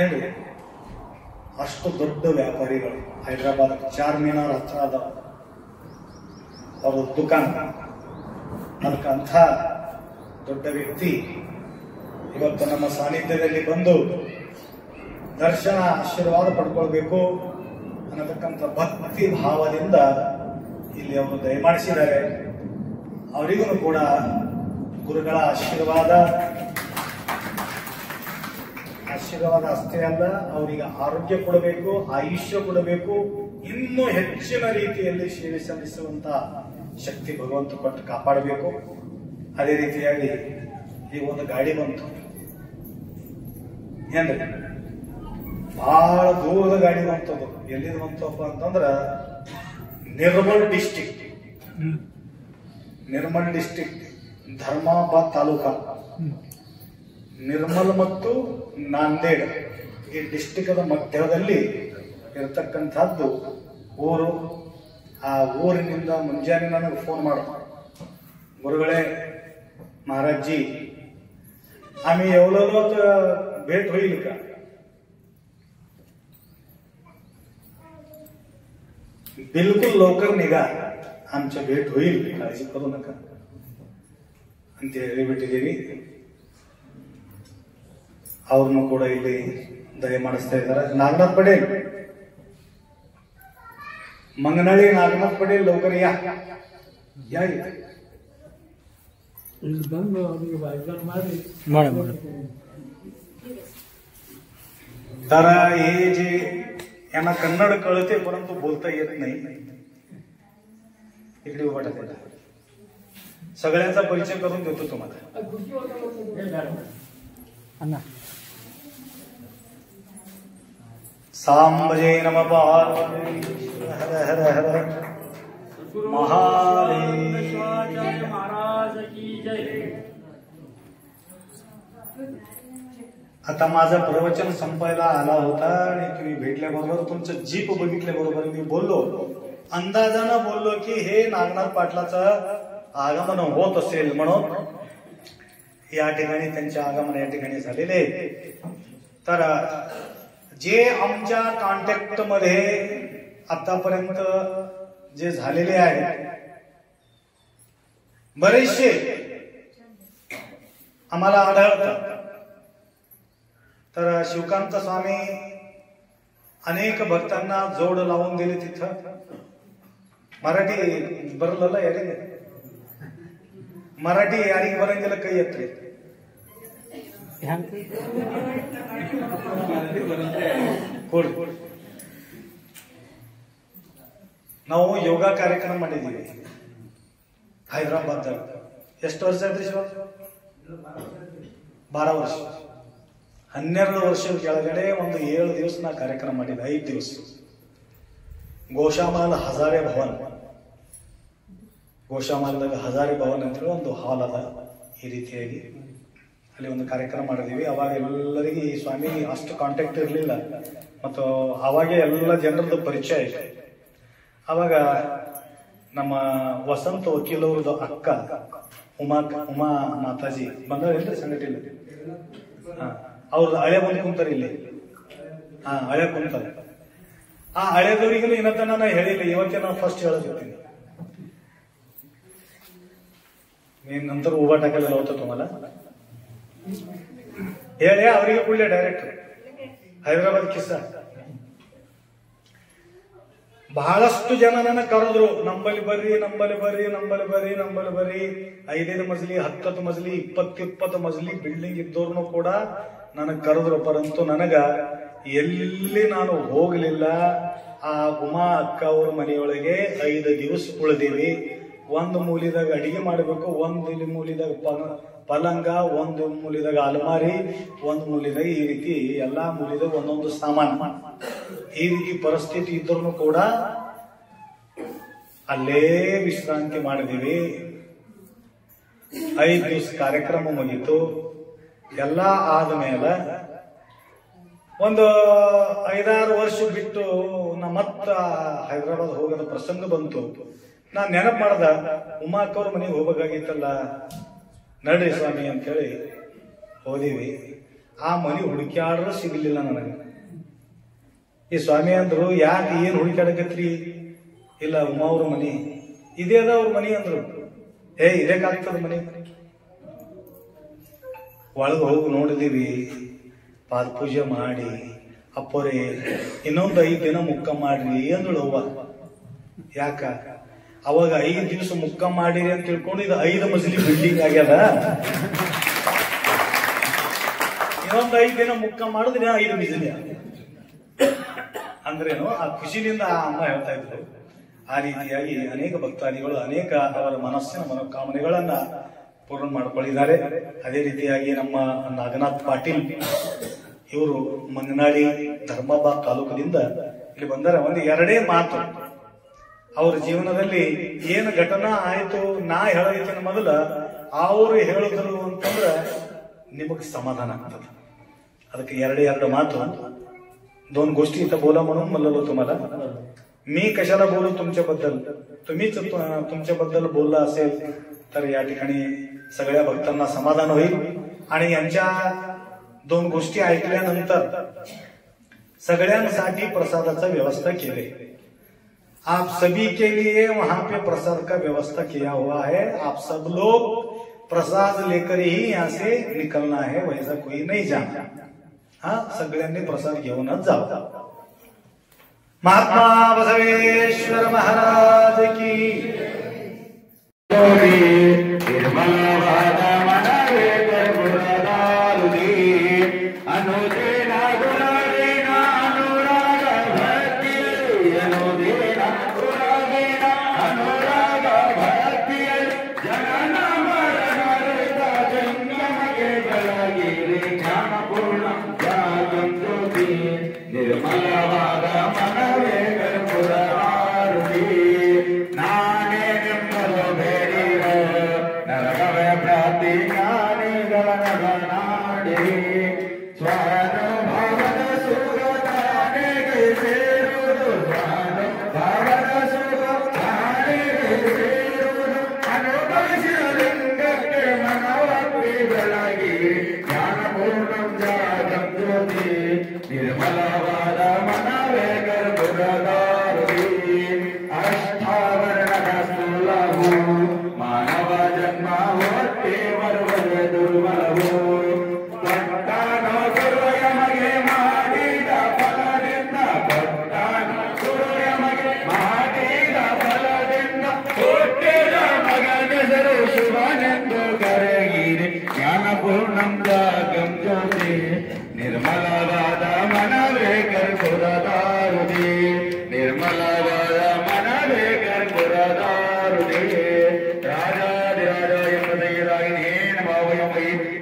ಏನ್ರಿ. ಅಷ್ಟು ದೊಡ್ಡ ವ್ಯಾಪಾರಿಗಳು ಹೈದರಾಬಾದ್ ಚಾರ್ಮಿನಾರ್ ಹತ್ರ ಅದಾವ ಅವ್ರ ದುಕಾನ್. ಅದಕ್ಕಂಥ ದೊಡ್ಡ ವ್ಯಕ್ತಿ ಇವತ್ತು ನಮ್ಮ ಸಾನ್ನಿಧ್ಯದಲ್ಲಿ ಬಂದು ದರ್ಶನ ಆಶೀರ್ವಾದ ಪಡ್ಕೊಳ್ಬೇಕು ಅನ್ನತಕ್ಕಂಥ ಭಕ್ತಿ ಭಾವದಿಂದ ಇಲ್ಲಿ ಅವರು ದಯಮಾಡಿಸಿದ್ದಾರೆ. ಅವರಿಗೂ ಕೂಡ ಗುರುಗಳ ಆಶೀರ್ವಾದ ಅಷ್ಟೇ ಅಲ್ಲ, ಅವರಿಗೆ ಆರೋಗ್ಯ ಕೊಡಬೇಕು, ಆಯುಷ್ಯ ಕೊಡಬೇಕು, ಇನ್ನೂ ಹೆಚ್ಚಿನ ರೀತಿಯಲ್ಲಿ ಸೇವೆ ಸಲ್ಲಿಸುವಂತ ಶಕ್ತಿ ಭಗವಂತ ಕೊಟ್ಟು ಕಾಪಾಡಬೇಕು. ಅದೇ ರೀತಿಯಾಗಿ ಈ ಒಂದು ಗಾಡಿ ಬಂತು ಏನ್ರಿ, ಬಹಳ ದೂರದ ಗಾಡಿ ಬಂತದ್ದು. ಎಲ್ಲಿದ್ ಬಂತಪ್ಪ ಅಂತಂದ್ರ ನಿರ್ಮಲ್ ಡಿಸ್ಟಿಕ್ ಧರ್ಮಾಬಾದ್ ತಾಲೂಕಾ, ನಿರ್ಮಲ್ ಮತ್ತು ನಾಂದೇಡ್ ಈ ಡಿಸ್ಟಿಕ್ದ ಮಧ್ಯದಲ್ಲಿ ಇರತಕ್ಕಂಥದ್ದು ಊರು. ಆ ಊರಿನಿಂದ ಮುಂಜಾನೆ ನನಗೆ ಫೋನ್ ಮಾಡ, ಗುರುಗಳೇ महाराज जी आम्ही एवढं भेट होईल का. बिलकुल लवकर निघा, आमच्या भेट होईल, काळजी करू नका ಅಂತ ಹೇಳಿಬಿಟ್ಟಿದ್ದೀವಿ. ಅವ್ರನ್ನು ಕೂಡ ಇಲ್ಲಿ ದಯ ಮಾಡಿಸ್ತಾ ಇದ್ದಾರೆ. ನಾಗನಾಥ್ ಪಟೇಲ್, ಮಂಗನಹಳ್ಳಿ ನಾಗನಾಥ್ ಪಟೇಲ್, ಲवकर या या तर हे जे यांना कन्नड कळते परंतु बोलता येत नाही, इकडे उभा टाकायला. सगळ्यांचा परिचय करून देतो तुम्हाला. सांबजे नमः पार्वती हर हर हर महादेव महाराज की जय. आता माझं प्रवचन संपायला आला होता आणि तुम्ही भेटल्याबरोबर तुमचं जीप बघितल्याबरोबर मी बोललो, अंदाजानं बोललो की हे नागनाथ पाटलाचं आगमन होत असेल म्हणून या ठिकाणी त्यांचे आगमन या ठिकाणी झालेले. तर जे आमच्या कॉन्टॅक्ट मध्ये आतापर्यंत जे झालेले आहेत बरेचसे आम्हाला आढळतात. तर शिवकांत स्वामी अनेक भक्तांना जोड लावून दिले तिथं. मराठी बरलं यारी मराठी यारी बರಂಗಿಲ್ಲ ಕೈ ಎತ್ರಿ. ನಾವು ಯೋಗ ಕಾರ್ಯಕ್ರಮ ಮಾಡಿದ್ದೀವಿ ಹೈದರಾಬಾದ್. ಎಷ್ಟು ವರ್ಷ ಆಯ್ತು ಶಿವ? 12 ವರ್ಷ. 12 ವರ್ಷದ ಕೆಳಗಡೆ ಒಂದು 7 ದಿವಸ ನಾ ಕಾರ್ಯಕ್ರಮ ಮಾಡಿದ್ದೆ. 5 ದಿವಸ ಗೋಶಾಮಾಲ್ ಹಜಾರೆ ಭವನ್, ಗೋಶಾಮಾಲ್ದಾಗ ಹಜಾರೆ ಭವನ್ ಅಂತ ಹೇಳಿ ಒಂದು ಹಾಲ್ ಅದ. ಈ ರೀತಿಯಾಗಿ ಅಲ್ಲಿ ಒಂದು ಕಾರ್ಯಕ್ರಮ ಮಾಡಿದೀವಿ. ಅವಾಗ ಎಲ್ಲರಿಗೆ ಈ ಸ್ವಾಮಿ ಅಷ್ಟು ಕಾಂಟ್ಯಾಕ್ಟ್ ಇರಲಿಲ್ಲ ಮತ್ತು ಅವಾಗೆ ಎಲ್ಲ ಜನರದ್ದು ಪರಿಚಯ ಆಯ್ತು. ಅವಾಗ ನಮ್ಮ ವಸಂತ ವಕೀಲ್ ಅವ್ರದ್ದು ಅಕ್ಕ ಉಮಾ ಮಾತಾಜಿ ಬಂದ್ರೆ ಸಂಘಟನೆ ಅವ್ರದ್ದು ಹಳೆ ಬಂದು ಕುಂತಾರೆ ಇಲ್ಲಿ. ಹಳೆ ಕುಂತಾರೆ. ಆ ಹಳೆದವರಿಗೂ ಇನ್ನತ್ತ ನಾನು ಹೇಳಿಲ್ಲ, ಇವತ್ತೇ ನಾನು ಫಸ್ಟ್ ಹೇಳೋದಿರ್ತೀನಿ. मी नंतर उभा टाकायला लावतो तुम्हाला. ಹೇಳಿ ಅವರಿಗೆ ಕೂಡಲೇ ಡೈರೆಕ್ಟ್ ಹೈದರಾಬಾದ್ ಕಿಸ್ಸಾ. ಬಹಳಷ್ಟು ಜನ ನನ್ನ ಕರೆದ್ರು, ನಂಬಲ್ಲಿ ಬರ್ರಿ ನಂಬಲ್ಲಿ ಬರ್ರಿ ನಂಬಲ್ಲಿ ಬರ್ರಿ ನಂಬಲ್ಲಿ ಬರ್ರಿ. 5 ಮಜಲಿ 10 ಮಜಲಿ 20 ಮಜಲಿ ಬಿಲ್ಡಿಂಗ್ ಇದ್ದವ್ರನ್ನು ಕೂಡ ನನಗೆ ಕರೆದ್ರು. ಪರಂತು ನನಗ ಎಲ್ಲಿ ನಾನು ಹೋಗಲಿಲ್ಲ. ಆ ಉಮಾ ಅಕ್ಕ ಅವ್ರ ಮನೆಯೊಳಗೆ 5 ದಿವಸ ಉಳಿದೀವಿ. ಒಂದು ಮೂಲಿದಾಗ ಅಡಿಗೆ ಮಾಡಬೇಕು, ಒಂದು ಮೂಲಿದಾಗ ಪಲಂಗ, ಒಂದು ಮೂಲಿದಾಗ ಅಲಮಾರಿ, ಒಂದು ಮೂಲಿದಾಗ ಈ ರೀತಿ ಎಲ್ಲಾ ಮೂಲಿದಾಗ ಒಂದೊಂದು ಸಾಮಾನು. ಈ ರೀತಿ ಪರಿಸ್ಥಿತಿ ಇದ್ರೂ ಕೂಡ ಅಲ್ಲೇ ವಿಶ್ರಾಂತಿ ಮಾಡಿದೀವಿ. 5 ದಿವಸ ಕಾರ್ಯಕ್ರಮ ಮುಗೀತು. ಎಲ್ಲ ಆದ್ಮೇಲೆ ಒಂದು 5-6 ವರ್ಷ ಬಿಟ್ಟು ನಾ ಮತ್ತ ಹೈದರಾಬಾದ್ ಹೋಗೋದ ಪ್ರಸಂಗ ಬಂತು. ನಾನ್ ನೆನಪು ಮಾಡ್ದ, ಉಮಾ ಅಕ್ಕವ್ರ ಮನೆಗೆ ಹೋಗ್ಬೇಕಾಗಿತ್ತಲ್ಲ, ನಡ್ರಿ ಸ್ವಾಮಿ ಅಂತೇಳಿ ಹೋದಿವಿ. ಆ ಮನೆ ಹುಡುಕ್ಯಾಡ್ರೂ ಸಿಗಲಿಲ್ಲ ನನಗೆ. ಈ ಸ್ವಾಮಿ ಅಂದ್ರು, ಯಾಕೆ ಏನ್ ಹುಡುಕ್ಯಾಡಕತ್ರಿ? ಇಲ್ಲ ಉಮಾ ಅವ್ರ ಮನೆ ಇದೇ ಅದ ಅವ್ರ ಮನೆ ಅಂದ್ರು. ಇದಕ್ಕಾಗ್ತದ ಮನೆ? ಒಳಗೆ ಹೋಗಿ ನೋಡಿದೀವಿ. ಪಾದ ಪೂಜೆ ಮಾಡಿ, ಅಪ್ಪರೇ ಇನ್ನೊಂದು 5 ದಿನ ಮುಕ್ಕ ಮಾಡ್ರಿ ಅಂದಳು ಅವ್ವ. ಯಾಕ? ಅವಾಗ 5 ದಿವಸ ಮುಕ್ಕ ಮಾಡಿರಿ ಅಂತ ತಿಳ್ಕೊಂಡು ಇದು 5 ಮಜಲಿ ಬಿಲ್ಡಿಂಗ್ ಆಗ್ಯದ. ಇನ್ನೊಂದು 5 ದಿನ ಮುಕ್ಕ ಮಾಡಿದ್ರೆ 5 ಮಜಲಿ ಅಂದ್ರೇನು? ಆ ಖುಷಿನಿಂದ ಆ ಅಮ್ಮ ಹೇಳ್ತಾ ಇದ್ರು. ಆ ರೀತಿಯಾಗಿ ಅನೇಕ ಭಕ್ತಾದಿಗಳು ಅನೇಕ ಅವರ ಮನಸ್ಸಿನ ಮನೋಕಾಮನೆಗಳನ್ನ ಪೂರ್ಣ ಮಾಡಿಕೊಂಡಿದ್ದಾರೆ. ಅದೇ ರೀತಿಯಾಗಿ ನಮ್ಮ ನಾಗನಾಥ್ ಪಾಟೀಲ್ ಇವರು ಮಂಗನಾಳಿ ಧರ್ಮಾಬಾದ್ ತಾಲೂಕಿನಿಂದ ಇಲ್ಲಿ ಬಂದರೆ ಒಂದು 2 ಮಾತು ಅವ್ರ ಜೀವನದಲ್ಲಿ ಏನು ಘಟನಾ ಆಯ್ತು ನಾ ಹೇಳೋದಕ್ಕಿಂತ ಮೊದಲ ಅವರು ಹೇಳಿದ್ರು ಅಂತಂದ್ರೆ ನಿಮಗ್ समाधान ಆಗ್ತದೆ. ಅದಕ್ಕೆ 2 मातु 2 गोष्टी इथं बोला म्हणून म्हणलो तुम्हाला. मी कशाला बोलू तुमच्याबद्दल? तुम्हीच तुमच्याबद्दल बोलला असेल तर या ठिकाणी सगळ्या भक्तांना समाधान होईल. आणि यांच्या 2 गोष्टी ऐकल्यानंतर सगळ्यांसाठी प्रसादाची व्यवस्था केली. आप सभी के लिए वहां पे प्रसाद का व्यवस्था किया हुआ है। आप सब लोग प्रसाद लेकर ही यहाँ से निकलना है, वैसा कोई नहीं जाना। हाँ, सगळ्यांनी प्रसाद घेऊनच जाओ। महात्मा बसवेश्वर महाराज की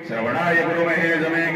श्रवणाय गुरुमहे जमे